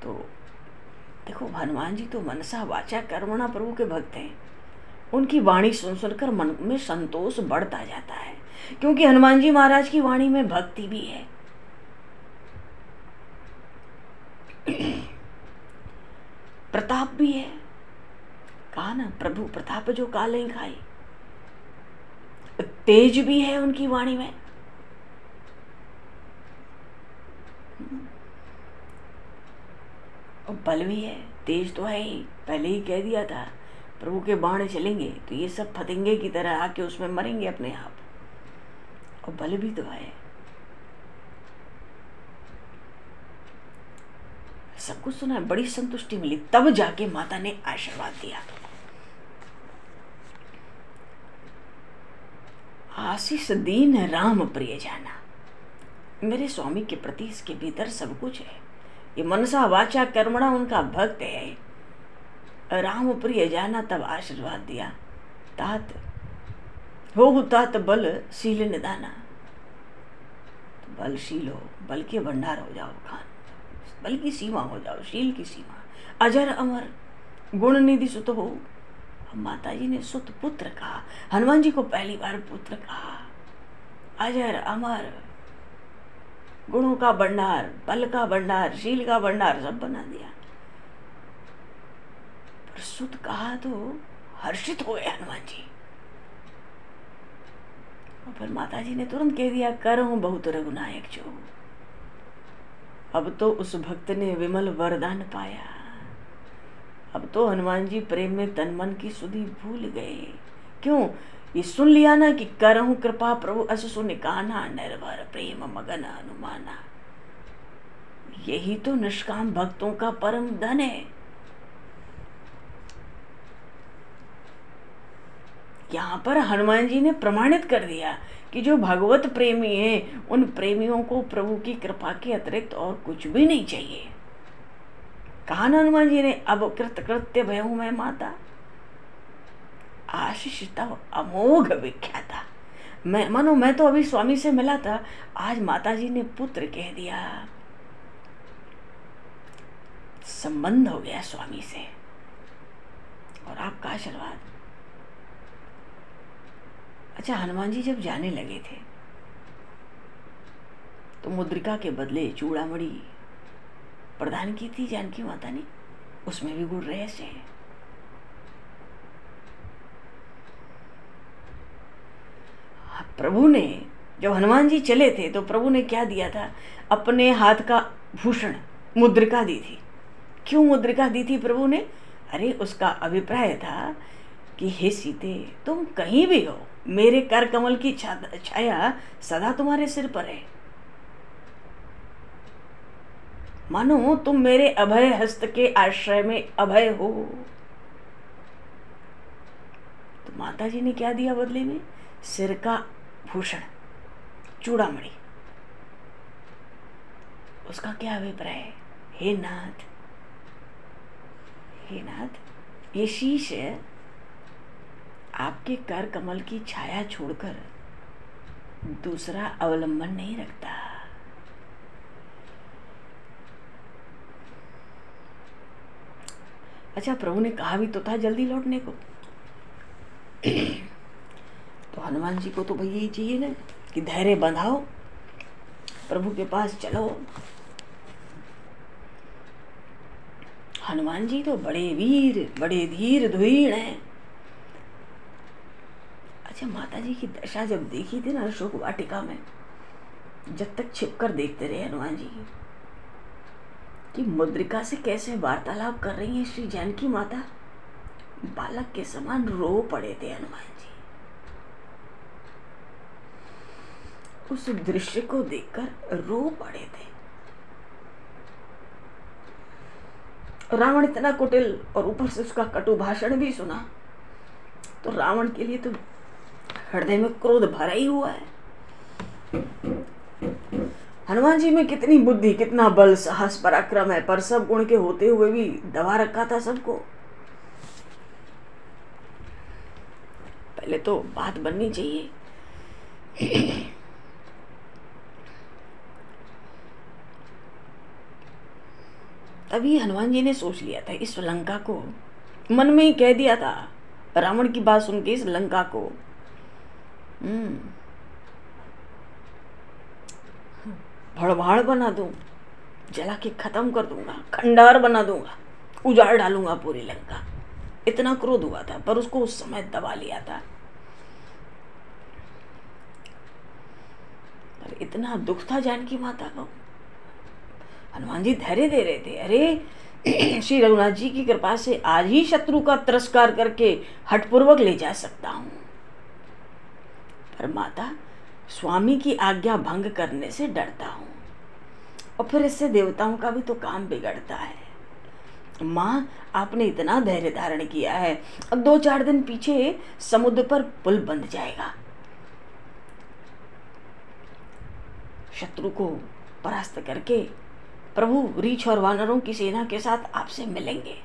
तो देखो, हनुमान जी तो मनसा वाचा कर्मणा प्रभु के भक्त हैं। उनकी वाणी सुन सुनकर मन में संतोष बढ़ता जाता है, क्योंकि हनुमान जी महाराज की वाणी में भक्ति भी है। प्रताप भी है, कहा ना प्रभु प्रताप जो काल नहीं खाई। तेज भी है उनकी वाणी में, और बल भी है। तेज तो है ही, पहले ही कह दिया था प्रभु के बाण चलेंगे तो ये सब फतेंगे की तरह आके उसमें मरेंगे अपने आप, और बल भी तो है। सब कुछ सुना, बड़ी संतुष्टि मिली। तब जाके माता ने आशीर्वाद दिया, आशीष दीन राम प्रिय जाना। मेरे स्वामी के प्रति इसके भीतर सब कुछ है। ये मनसा वाचा कर्मणा उनका भक्त है। राम प्रिय जाना, तब आशीर्वाद दिया, तात हो तात बल शील निदाना। तो बलशील हो, बल के भंडार हो जाओ, खान बल की सीमा हो जाओ, शील की सीमा। अजर अमर गुण निधि सुत हो। माता जी ने सुत पुत्र कहा, हनुमान जी को पहली बार पुत्र कहा। अजर अमर, गुणों का भंडार, बल का भंडार, शील का भंडार सब बना दिया। पर सुत कहा तो हर्षित हो गए हनुमान जी। और फिर माता जी ने तुरंत कह दिया, करहूं बहुत रघुनायक जो। अब तो उस भक्त ने विमल वरदान पाया। अब तो हनुमान जी प्रेम में तन मन की सुधि भूल गए। क्यों? ये सुन लिया ना कि करहूं कृपा प्रभु अस सुनि कान्हा, निर्भर प्रेम मगन हनुमाना। यही तो निष्काम भक्तों का परम धन है। यहाँ पर हनुमान जी ने प्रमाणित कर दिया कि जो भगवत प्रेमी हैं, उन प्रेमियों को प्रभु की कृपा के अतिरिक्त और कुछ भी नहीं चाहिए। कहा ना हनुमान जी ने, अब कृत कृत्य भयहूं मैं माता, आशीष तव अमोघ विख्याता। मैं तो अभी स्वामी से मिला था, आज माता जी ने पुत्र कह दिया। संबंध हो गया स्वामी से, और आपका आशीर्वाद। अच्छा, हनुमान जी जब जाने लगे थे तो मुद्रिका के बदले चूड़ामणि प्रदान की थी जानकी माता ने, उसमें भी गुण रहस्य है। प्रभु ने जब हनुमान जी चले थे तो प्रभु ने क्या दिया था? अपने हाथ का भूषण मुद्रिका दी थी। क्यों मुद्रिका दी थी प्रभु ने? अरे उसका अभिप्राय था कि हे सीते, तुम कहीं भी हो, मेरे कर कमल की छाया सदा तुम्हारे सिर पर है। मानो तुम मेरे अभय हस्त के आश्रय में अभय हो। तो माता जी ने क्या दिया बदले में? सिर का भूषण, चूड़ामणि। उसका क्या अभिप्राय है? हे नाथ, हे नाथ, ये शीश आपके कर कमल की छाया छोड़कर दूसरा अवलंबन नहीं रखता। अच्छा, प्रभु ने कहा भी तो था जल्दी लौटने को। तो हनुमान जी को तो भाई यही चाहिए ना कि धैर्य बंधाओ, प्रभु के पास चलो। हनुमान जी तो बड़े वीर, बड़े धीर धुरीण हैं। अच्छा, माता जी की दशा जब देखी थी ना अशोक वाटिका में, जब तक छिपकर देखते रहे हनुमान जी कि मुद्रिका से कैसे वार्तालाप कर रही है श्री जानकी माता, बालक के समान रो पड़े थे हनुमान जी। उस दृश्य को देखकर रो पड़े थे। रावण इतना कुटिल और ऊपर से उसका कटु भाषण भी सुना, तो रावण के लिए तो हृदय में क्रोध भरा ही हुआ है। हनुमान जी में कितनी बुद्धि, कितना बल, साहस, पराक्रम है, पर सब गुण के होते हुए भी दबा रखा था सबको। पहले तो बात बननी चाहिए। तभी हनुमान जी ने सोच लिया था, इस लंका को मन में ही कह दिया था, रावण की बात सुन के इस लंका को भड़भाड़ बना दूं, जला के खत्म कर दूंगा, खंडार बना दूंगा, उजाड़ डालूंगा पूरी लंका। इतना क्रोध हुआ था, पर उसको उस समय दबा लिया था। पर इतना दुख था जानकी माता को। हनुमान जी धैर्य दे रहे थे, अरे श्री रघुनाथ जी की कृपा से आज ही शत्रु का तिरस्कार करके हठपूर्वक ले जा सकता हूं। पर माता, स्वामी की आज्ञा भंग करने से डरता हूं, और फिर इससे देवताओं का भी तो काम बिगड़ता है। माँ, आपने इतना धैर्य धारण किया है, अब 2-4 दिन पीछे समुद्र पर पुल बंध जाएगा, शत्रु को परास्त करके प्रभु रीछ और वानरों की सेना के साथ आपसे मिलेंगे।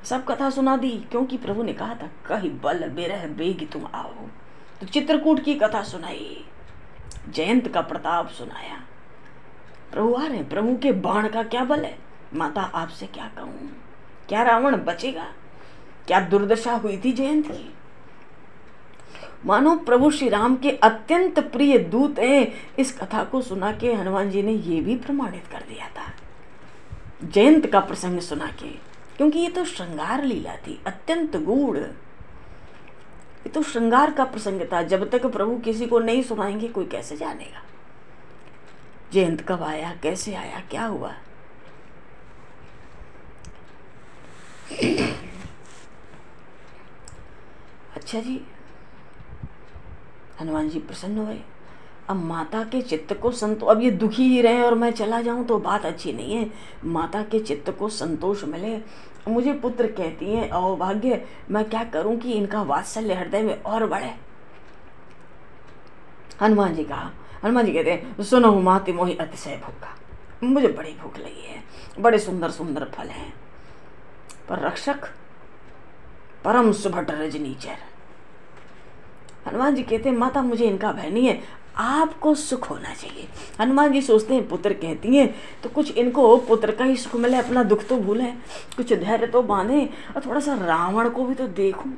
सब कथा सुना दी, क्योंकि प्रभु ने कहा था कहीं बल बेरह बेग तुम आओ। तो चित्रकूट की कथा सुनाई, जयंत का प्रताप सुनाया। प्रभु आ रहे, प्रभु के बाण का क्या बल है। माता, आपसे क्या कहूं, क्या रावण बचेगा, क्या दुर्दशा हुई थी जयंत की। मानो प्रभु श्री राम के अत्यंत प्रिय दूत हैं। इस कथा को सुना के हनुमान जी ने ये भी प्रमाणित कर दिया था, जयंत का प्रसंग सुना के, क्योंकि ये तो श्रृंगार लीला थी, अत्यंत गूढ़। ये तो श्रृंगार का प्रसंग था। जब तक प्रभु किसी को नहीं सुनाएंगे, कोई कैसे जानेगा जयंत कब आया, कैसे आया, क्या हुआ। अच्छा जी, हनुमान जी प्रसन्न हुए। अब माता के चित्त को अब ये दुखी ही रहे और मैं चला जाऊं तो बात अच्छी नहीं है। माता के चित्त को संतोष मिले। मुझे पुत्र कहती हैं, अहोभाग्य, मैं क्या करूं कि इनका वात्सल्य हृदय में और बढ़े। हनुमान जी कहते हैं, सुनो माते मोहि अतिशय भूखा, मुझे बड़ी भूख लगी है, बड़े सुंदर सुंदर फल हैं, पर रक्षक परम सुभट रजनीचर। हनुमान जी कहते हैं, माता मुझे इनका भय नहीं है, आपको सुख होना चाहिए। हनुमान जी सोचते हैं, पुत्र कहती हैं तो कुछ इनको पुत्र का ही सुख मिले, अपना दुख तो भूलें, कुछ धैर्य तो बांधे, और थोड़ा सा रावण को भी तो देखूं,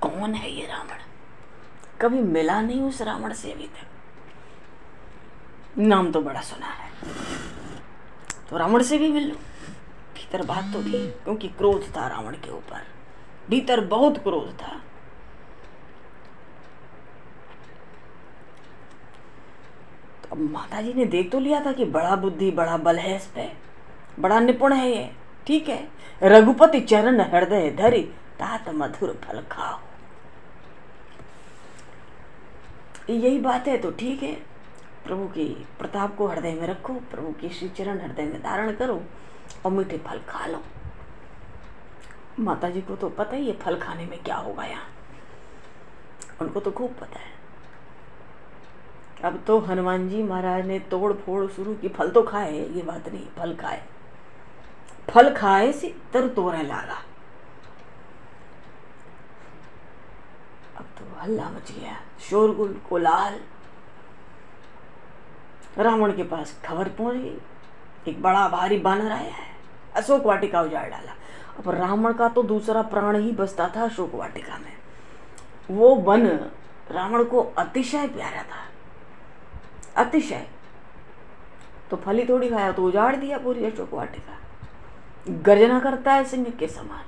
कौन है ये रावण। कभी मिला नहीं उस रावण से अभी तक, नाम तो बड़ा सुना है, तो रावण से भी मिल लो। भीतर बात तो थी, क्योंकि क्रोध था रावण के ऊपर, भीतर बहुत क्रोध था। तो अब माता जी ने देख तो लिया था कि बड़ा बुद्धि, बड़ा बल है इस पे, बड़ा निपुण है ये, ठीक है। रघुपति चरण हृदय धरि तात मधुर फल खाओ, यही बात है तो ठीक है। प्रभु के प्रताप को हृदय में रखो, प्रभु के श्री चरण हृदय में धारण करो और मीठे फल खा लो। माता जी को तो पता ही है फल खाने में क्या होगा, यहाँ उनको तो खूब पता है। अब तो हनुमान जी महाराज ने तोड़ फोड़ शुरू की। फल तो खाए, ये बात नहीं, फल खाए, फल खाए से तर तोड़ने लगा। अब तो हल्ला मच गया, शोरगुल कोलाहल। रावण के पास खबर पहुंच गई, एक बड़ा भारी बानर आया है, अशोक वाटिका उजाड़ डाला। अब रावण का तो दूसरा प्राण ही बसता था अशोक वाटिका में। वो वन रावण को अतिशय प्यारा था, अतिशय। तो फल ही थोड़ी खाया, तो उजाड़ दिया पूरी अशोक वाटिका। गर्जना करता है सिंह के समान,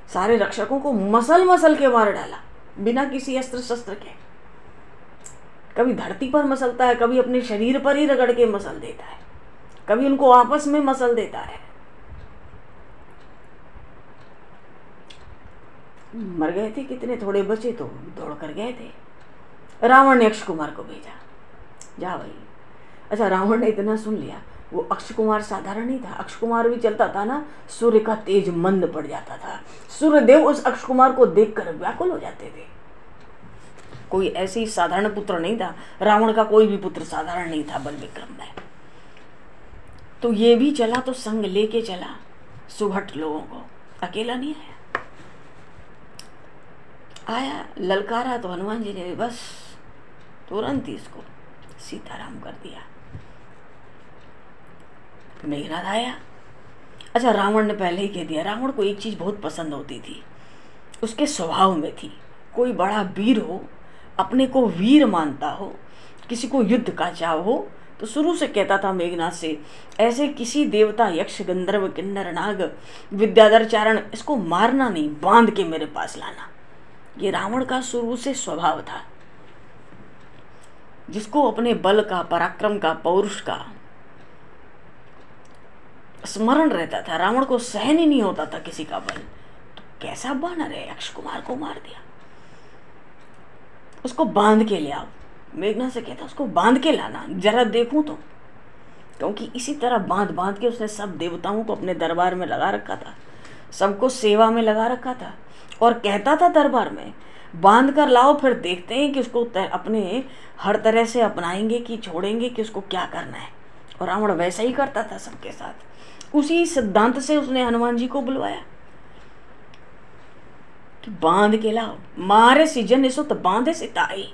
सारे रक्षकों को मसल मसल के मार डाला बिना किसी अस्त्र शस्त्र के। कभी धरती पर मसलता है, कभी अपने शरीर पर ही रगड़ के मसल देता है, कभी उनको आपस में मसल देता है। मर गए थे कितने, थोड़े बचे तो दौड़ कर गए थे। रावण ने अक्षय कुमार को भेजा, जा भाई। अच्छा, रावण ने इतना सुन लिया, वो अक्षय कुमार साधारण नहीं था। अक्षय कुमार भी चलता था ना, सूर्य का तेज मंद पड़ जाता था। सूर्यदेव उस अक्षय कुमार को देखकर व्याकुल हो जाते थे। कोई ऐसे ही साधारण पुत्र नहीं था, रावण का कोई भी पुत्र साधारण नहीं था बल विक्रम में। तो ये भी चला तो संग लेके चला सुभट लोगों को, अकेला नहीं आया। आया, ललकारा तो हनुमान जी ने बस तुरंत ही इसको सीताराम कर दिया। मेघनाद आया। अच्छा, रावण ने पहले ही कह दिया, रावण को एक चीज बहुत पसंद होती थी, उसके स्वभाव में थी। कोई बड़ा वीर हो, अपने को वीर मानता हो, किसी को युद्ध का चाव हो, तो शुरू से कहता था मेघनाद से, ऐसे किसी देवता, यक्ष, गंधर्व, किन्नर, नाग, विद्याधर, चारण, इसको मारना नहीं, बांध के मेरे पास लाना। ये रावण का शुरू से स्वभाव था, जिसको अपने बल का, पराक्रम का, पौरुष का स्मरण रहता था। रावण को सहन ही नहीं होता था किसी का बल। तो कैसा बानर है, अक्षय कुमार को मार दिया। उसको बांध के ले आओ। मेघनाद से कहता, उसको बांध के लाना, जरा देखूं तो। क्योंकि इसी तरह बांध बांध के उसने सब देवताओं को अपने दरबार में लगा रखा था, सबको सेवा में लगा रखा था। और कहता था दरबार में, बांध कर लाओ, फिर देखते हैं कि उसको अपने हर तरह से अपनाएंगे कि छोड़ेंगे, कि उसको क्या करना है। और रावण वैसा ही करता था सबके साथ। उसी सिद्धांत से उसने हनुमान जी को बुलवाया कि बांध के लाओ, मारे सीजन इसो तो बांधे सिताई।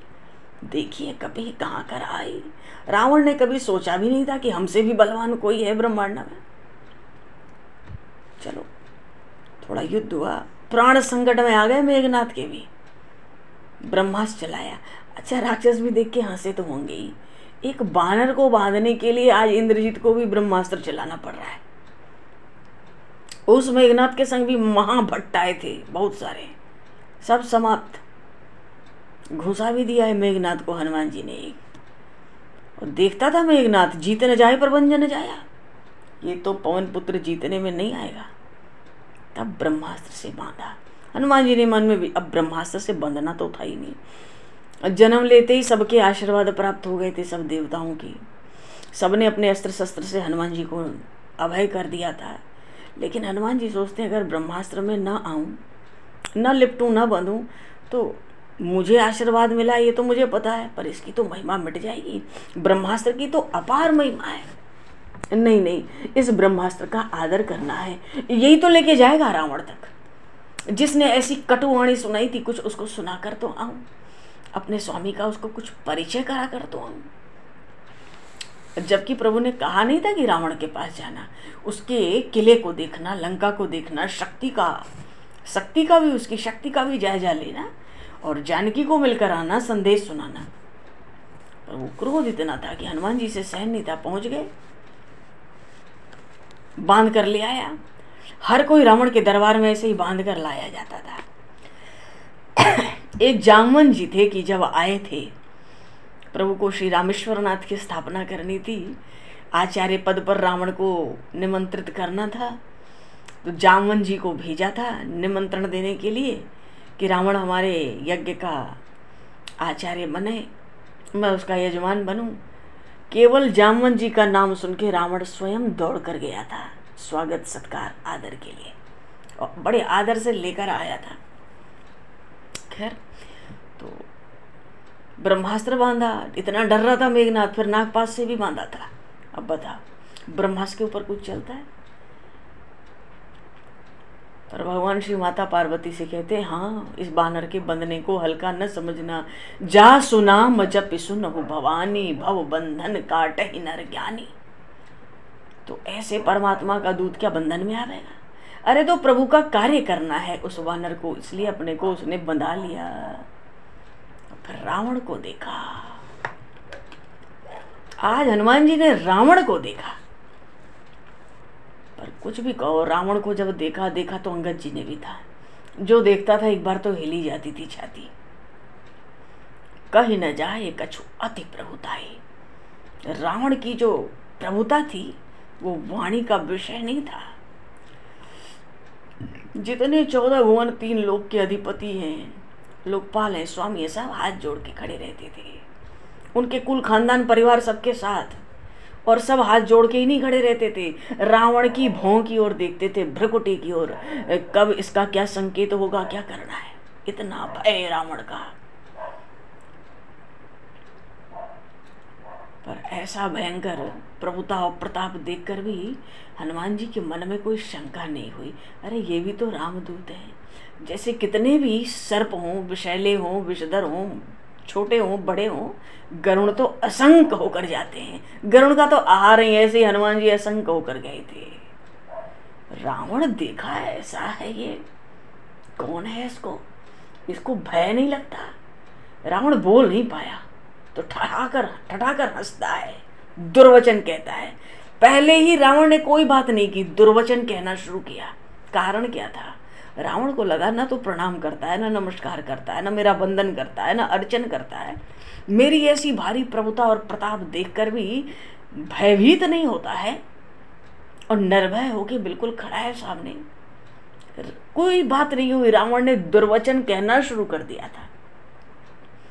देखिए कभी कहाँ कर आई। रावण ने कभी सोचा भी नहीं था कि हमसे भी बलवान कोई है ब्रह्मांड में। चलो, थोड़ा युद्ध हुआ, प्राण संकट में आ गए मेघनाद के भी। ब्रह्मास्त्र चलाया। अच्छा, राक्षस भी देख के हंसे तो होंगे ही। एक बानर को बांधने के लिए आज इंद्रजीत को भी ब्रह्मास्त्र चलाना पड़ रहा है। उस मेघनाद के संग भी महाभट्ट आए थे बहुत सारे, सब समाप्त। घुसा भी दिया है मेघनाद को हनुमान जी ने एक। और देखता था मेघनाद, जीत न जाए प्रबंध न जाया, ये तो पवन पुत्र जीतने में नहीं आएगा। तब ब्रह्मास्त्र से बांधा। हनुमान जी ने मन में भी, अब ब्रह्मास्त्र से बंधना तो था ही नहीं। जन्म लेते ही सबके आशीर्वाद प्राप्त हो गए थे, सब देवताओं की। सबने अपने अस्त्र शस्त्र से हनुमान जी को अभय कर दिया था। लेकिन हनुमान जी सोचते हैं, अगर ब्रह्मास्त्र में ना आऊं, न लिपटूं, न बंधूं, तो मुझे आशीर्वाद मिला ये तो मुझे पता है, पर इसकी तो महिमा मिट जाएगी। ब्रह्मास्त्र की तो अपार महिमा है। नहीं नहीं, इस ब्रह्मास्त्र का आदर करना है, यही तो लेके जाएगा रावण तक। जिसने ऐसी कटुवाणी सुनाई थी, कुछ उसको सुना कर तो आऊं, अपने स्वामी का उसको कुछ परिचय करा कर तो आऊं। जबकि प्रभु ने कहा नहीं था कि रावण के पास जाना, उसके किले को देखना, लंका को देखना, शक्ति का भी, उसकी शक्ति का भी जायजा लेना, और जानकी को मिलकर आना, संदेश सुनाना। पर वो क्रोध इतना था कि हनुमान जी से सहन नहीं था। पहुंच गए, बांध कर ले आया। हर कोई रावण के दरबार में ऐसे ही बांध कर लाया जाता था। एक जामवन जी थे कि जब आए थे, प्रभु को श्री रामेश्वर नाथ की स्थापना करनी थी, आचार्य पद पर रावण को निमंत्रित करना था, तो जामवन जी को भेजा था निमंत्रण देने के लिए कि रावण हमारे यज्ञ का आचार्य बने, मैं उसका यजमान बनूं। केवल जामवंत जी का नाम सुन के रावण स्वयं दौड़ कर गया था स्वागत सत्कार आदर के लिए, और बड़े आदर से लेकर आया था। खैर, तो ब्रह्मास्त्र बांधा, इतना डर रहा था मेघनाथ, फिर नागपाश से भी बांधा था। अब बता, ब्रह्मास्त्र के ऊपर कुछ चलता है? पर भगवान श्री माता पार्वती से कहते हैं, हाँ, इस बानर के बंधने को हल्का न समझना। जा सुना मजप सुनहु भवानी, भव बंधन काट ही नर ज्ञानी। तो ऐसे परमात्मा का दूत क्या बंधन में आवेगा? अरे तो प्रभु का कार्य करना है उस वानर को, इसलिए अपने को उसने बंधा लिया। फिर रावण को देखा। आज हनुमान जी ने रावण को देखा। पर कुछ भी कहो, रावण को जब देखा तो अंगद जी ने भी था। जो देखता था एक बार तो हिली जाती थी छाती। कही न जाए कछु अति प्रभुताई। रावण की जो प्रभुता थी वो वाणी का विषय नहीं था। जितने 14 भुवन 3 लोक के अधिपति हैं, लोकपाल हैं, स्वामी हैं, सब हाथ जोड़ के खड़े रहते थे। उनके कुल खानदान परिवार सबके साथ, और सब हाथ जोड़ के ही नहीं खड़े रहते थे। रावण की भौं की ओर देखते थे, भ्रकुटी की ओर, कब इसका क्या संकेत होगा, क्या करना है। इतना भय रावण का। पर ऐसा भयंकर प्रभुता और प्रताप देखकर भी हनुमान जी के मन में कोई शंका नहीं हुई। अरे ये भी तो रामदूत हैं। जैसे कितने भी सर्प हों, विषैले हों, विषधर हों, छोटे हों, बड़े हों, गरुण तो असंख्य होकर जाते हैं। गरुण का तो आहार ही, ऐसे हनुमान जी असंख्य होकर गए थे। रावण देखा ऐसा है, ये कौन है? इसको भय नहीं लगता। रावण बोल नहीं पाया तो ठठाकर हंसता है, दुर्वचन कहता है। पहले ही रावण ने कोई बात नहीं की, दुर्वचन कहना शुरू किया। कारण क्या था? रावण को लगा ना तो प्रणाम करता है, ना नमस्कार करता है, ना मेरा वंदन करता है, ना अर्चन करता है। मेरी ऐसी भारी प्रभुता और प्रताप देखकर भी भयभीत नहीं होता है और निर्भय होके बिल्कुल खड़ा है सामने। कोई बात नहीं हुई, रावण ने दुर्वचन कहना शुरू कर दिया था।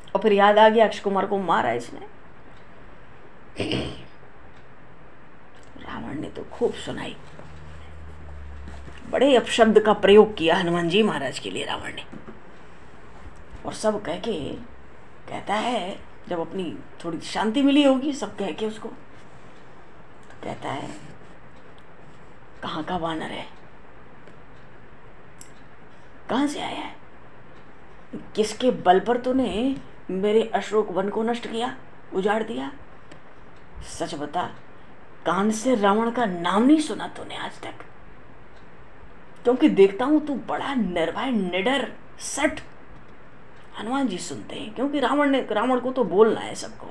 और फिर याद आ गया अक्षय कुमार को मारा इसने। रावण ने तो खूब सुनाई, बड़े अपशब्द का प्रयोग किया हनुमान जी महाराज के लिए रावण ने। और सब कह के कहता है, जब अपनी थोड़ी शांति मिली होगी, सब कह के उसको कहता है, कहाँ का वानर है, कहाँ से आया है, किसके बल पर तूने मेरे अशोक वन को नष्ट किया, उजाड़ दिया? सच बता, कान से रावण का नाम नहीं सुना तूने आज तक? क्योंकि देखता हूं तू बड़ा निर्भय, निडर, सट। हनुमान जी सुनते हैं, क्योंकि रावण को तो बोलना है सबको।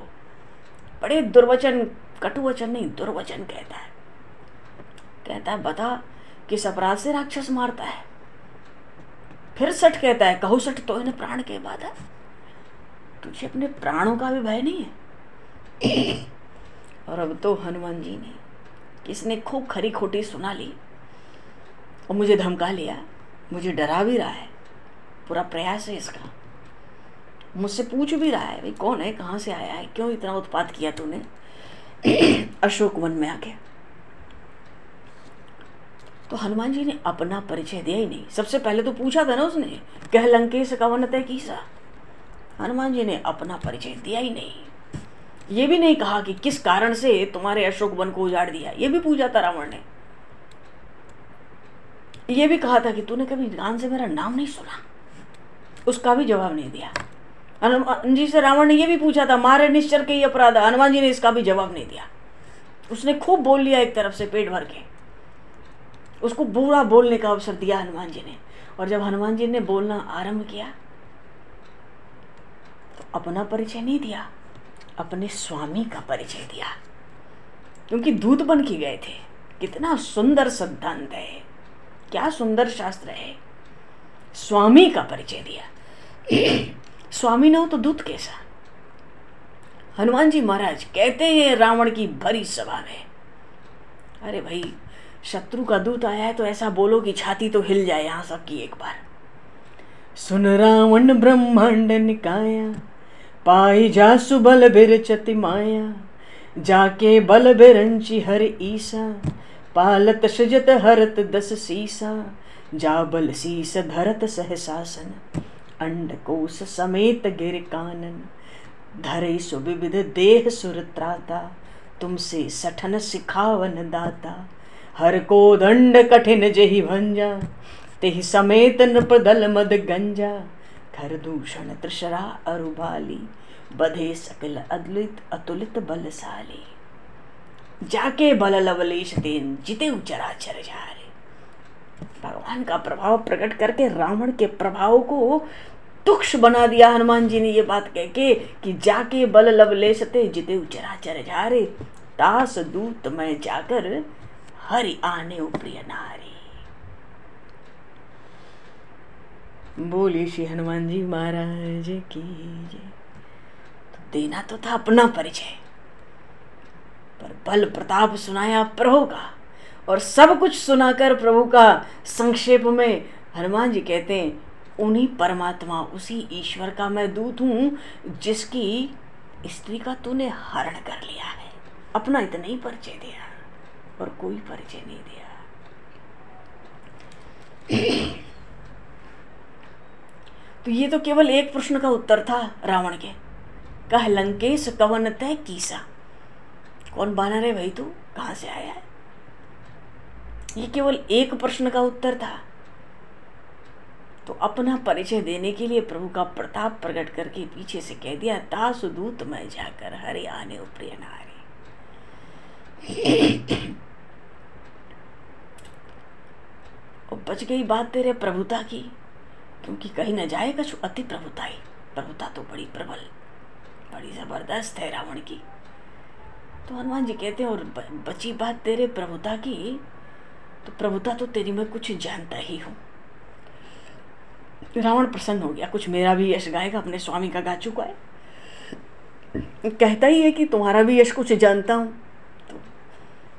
बड़े दुर्वचन, कटुवचन नहीं, दुर्वचन कहता है। कहता है, बता किस अपराध से राक्षस मारता है? फिर सट कहता है, कहू सट तो इन्हें प्राण के बाद है। तुझे अपने प्राणों का भी भय नहीं है? और अब तो हनुमान जी ने, किसने खूब खरी खोटी सुना ली और मुझे धमका लिया, मुझे डरा भी रहा है। पूरा प्रयास है इसका, मुझसे पूछ भी रहा है, भाई कौन है, कहाँ से आया है, क्यों इतना उत्पात किया तूने अशोक वन में आके। तो हनुमान जी ने अपना परिचय दिया ही नहीं। सबसे पहले तो पूछा था ना उसने, कह लंकेश कवन तय कीसा। हनुमान जी ने अपना परिचय दिया ही नहीं। ये भी नहीं कहा कि किस कारण से तुम्हारे अशोक वन को उजाड़ दिया, ये भी पूछा था रावण ने। ये भी कहा था कि तूने कभी कान से मेरा नाम नहीं सुना, उसका भी जवाब नहीं दिया। हनुमान जी से रावण ने ये भी पूछा था, मारे निश्चर के ही अपराध, हनुमान जी ने इसका भी जवाब नहीं दिया। उसने खूब बोल लिया एक तरफ से पेट भर के, उसको बुरा बोलने का अवसर दिया हनुमान जी ने। और जब हनुमान जी ने बोलना आरंभ किया तो अपना परिचय नहीं दिया, अपने स्वामी का परिचय दिया, क्योंकि दूत बन के गए थे। कितना सुंदर सिद्धांत है, क्या सुंदर शास्त्र है। स्वामी का परिचय दिया। स्वामी न हो तो दूत कैसा? हनुमान जी महाराज कहते हैं रावण की भरी सभा में, अरे भाई शत्रु का दूत आया है तो ऐसा बोलो कि छाती तो हिल जाए यहां सबकी एक बार। सुन रावण ब्रह्मांड निकाया, पाई जासु बल बिरचति माया, जाके बल बिरंची हर ईसा, पालत सजत हरत दस सीसा, जा बल सीस धरत सहसासन, अंड कोश समेत गिर कानन, धरे सुविविध देह सुर त्राता, तुमसे सठन सिखावन दाता, हर को दंड कठिन जहि भंजा, तेहि समेत नृपदल मद गंजा, खर दूषण त्रिशरा अरुबाली, बधे सकल अद्लित अतुलित बलशाली, जाके बल लवलेश तेन जिते चराचर झारे। भगवान का प्रभाव प्रकट करके रावण के प्रभाव को तुक्ष बना दिया हनुमान जी ने ये बात कह के कि जाके बल लवलेश ते जिते चराचर झारे, तास दूत मैं जाकर हरि आने प्रिय नारी। बोली श्री हनुमान जी महाराज की जय। तो देना तो था अपना परिचय, पर बल प्रताप सुनाया प्रभु का, और सब कुछ सुनाकर प्रभु का संक्षेप में हनुमान जी कहते हैं उन्हीं परमात्मा उसी ईश्वर का मैं दूत हूं जिसकी स्त्री का तूने हरण कर लिया है। अपना इतना ही परिचय दिया और कोई परिचय नहीं दिया। तो ये तो केवल एक प्रश्न का उत्तर था रावण के। कह लंकेश कवन तय कीसा, कौन बानर है भाई, तू कहां से आया है? ये केवल एक प्रश्न का उत्तर था। तो अपना परिचय देने के लिए प्रभु का प्रताप प्रकट करके पीछे से कह दिया, तासु दूत मैं जाकर हरि आने प्रिय नारी। और बच गई बात तेरे प्रभुता की, क्योंकि कहीं न जाए कछु अति प्रभुताई। प्रभुता तो बड़ी प्रबल, बड़ी जबरदस्त है रावण की। तो हनुमान जी कहते हैं और बची बात तेरे प्रभुता की, तो प्रभुता तो तेरी मैं कुछ जानता ही हूं। रावण प्रसन्न हो गया, कुछ मेरा भी यश गाएगा, अपने स्वामी का गा चुका है, कहता ही है कि तुम्हारा भी यश कुछ जानता हूं। तो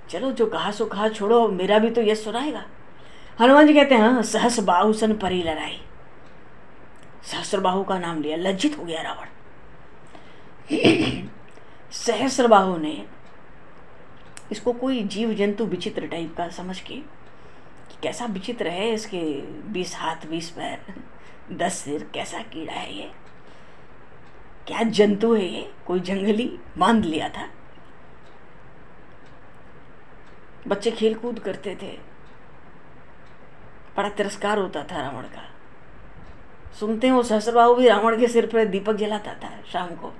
चलो जो कहा सो कहा, छोड़ो, मेरा भी तो यश सुनाएगा। हनुमान जी कहते हैं हाँ, सहस बाहु सन परी लड़ाई। सहस्र बाहु का नाम लिया, लज्जित हो गया रावण। सहस्र बाहु ने इसको कोई जीव जंतु विचित्र टाइप का समझ के कि कैसा विचित्र है, इसके 20 हाथ 20 पैर 10 सिर, कैसा कीड़ा है ये, क्या जंतु है ये, कोई जंगली मान लिया था। बच्चे खेल कूद करते थे, बड़ा तिरस्कार होता था रावण का। सुनते हो सहस्रबाहु भी रावण के सिर पर दीपक जलाता था शाम को।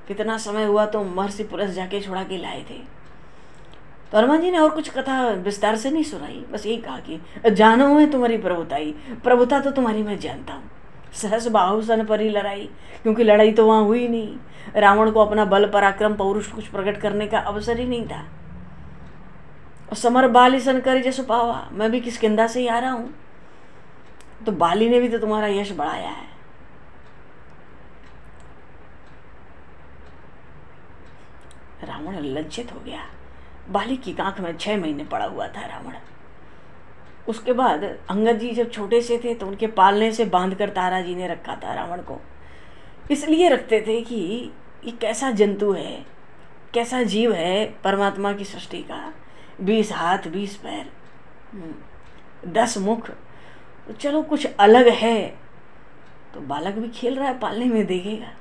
कितना समय हुआ तो महर्षि पुलस जाके छुड़ा के लाए थे। तो हनुमान जी ने और कुछ कथा विस्तार से नहीं सुनाई, बस यही कहा कि जानो है तुम्हारी प्रभुताई, प्रभुता तो तुम्हारी मैं जानता हूँ। सहस बाहु सन परी लड़ाई, क्योंकि लड़ाई तो वहां हुई नहीं। रावण को अपना बल पराक्रम पौरुष कुछ प्रकट करने का अवसर ही नहीं था। और समर बाली सन कर जैसे पावा, मैं भी किष्किंधा से ही आ रहा हूँ, तो बाली ने भी तो तुम्हारा यश बढ़ाया है। रावण लज्जित हो गया। बाली की कांख में 6 महीने पड़ा हुआ था रावण। उसके बाद अंगद जी जब छोटे से थे तो उनके पालने से बांधकर तारा जी ने रखा था रावण को। इसलिए रखते थे कि ये कैसा जंतु है, कैसा जीव है परमात्मा की सृष्टि का। 20 हाथ 20 पैर 10 मुख, तो चलो कुछ अलग है। तो बालक भी खेल रहा है, पालने में देखेगा।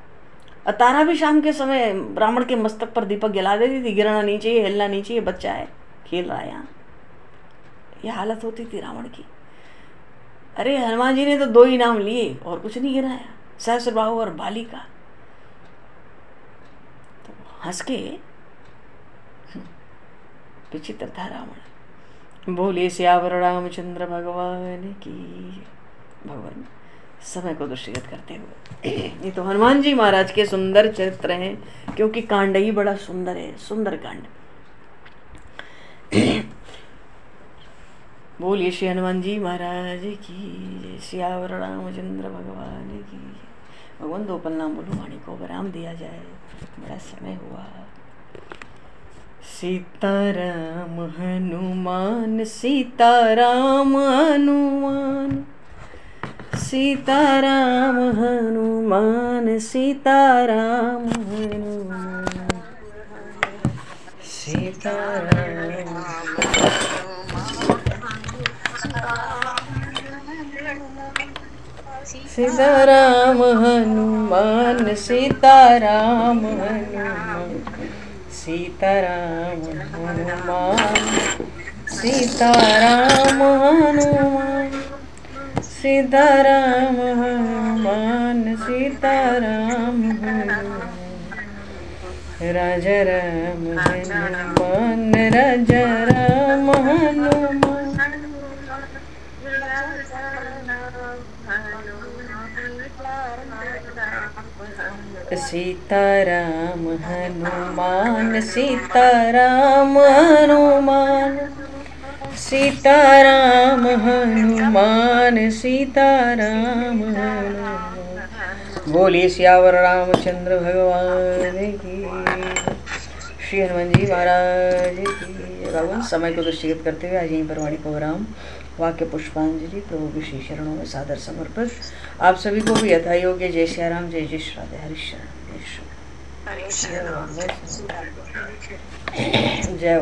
और तारा भी शाम के समय ब्राह्मण के मस्तक पर दीपक जला देती थी, गिरना नहीं चाहिए, हिलना नहीं चाहिए, बच्चा है खेल रहा है यहाँ। यह हालत होती थी रावण की। अरे हनुमान जी ने तो 2 ही नाम लिए और कुछ नहीं गिराया, सहस्रबाहु और बाली का। तो हंस के विचित्र था रावण। बोले सियावर रामचंद्र भगवान की। भगवान समय को दृष्टिगत करते हुए ये तो हनुमान जी महाराज के सुंदर चरित्र हैं, क्योंकि कांड ही बड़ा सुंदर है, सुंदर कांड। बोलिए श्री हनुमान जी महाराज की, सियावर रामचंद्र भगवान की। भगवान 2 पल नाम बोलो, वाणी को विराम दिया जाए, बड़ा समय हुआ। सीताराम हनुमान, सीताराम हनुमान, सीताराम हनुमान सीताराम हनुमान सीताराम सीताराम हनुमान सीताराम हनुमान सीताराम हनुमान सीताराम हनुमान सीताराम हनुमान सीताराम हनुमान राजा राम हनुमान राजा राम हनुमान सीताराम हनुमान सीताराम हनुमान सीताराम हनुमान सीताराम हनुमान। बोलिए सियावर रामचंद्र भगवान की। श्री हनुमान जी महाराज की। भगवान समय को दृष्टिगत करते हुए आज यहीं पर वाणी को विराम। वाक्य पुष्पांजलि प्रभु के श्री चरणों में सादर समर्पित। आप सभी को भी यथा योग्य जय श्री राम जय जय श्री राधे हरि शरण जय।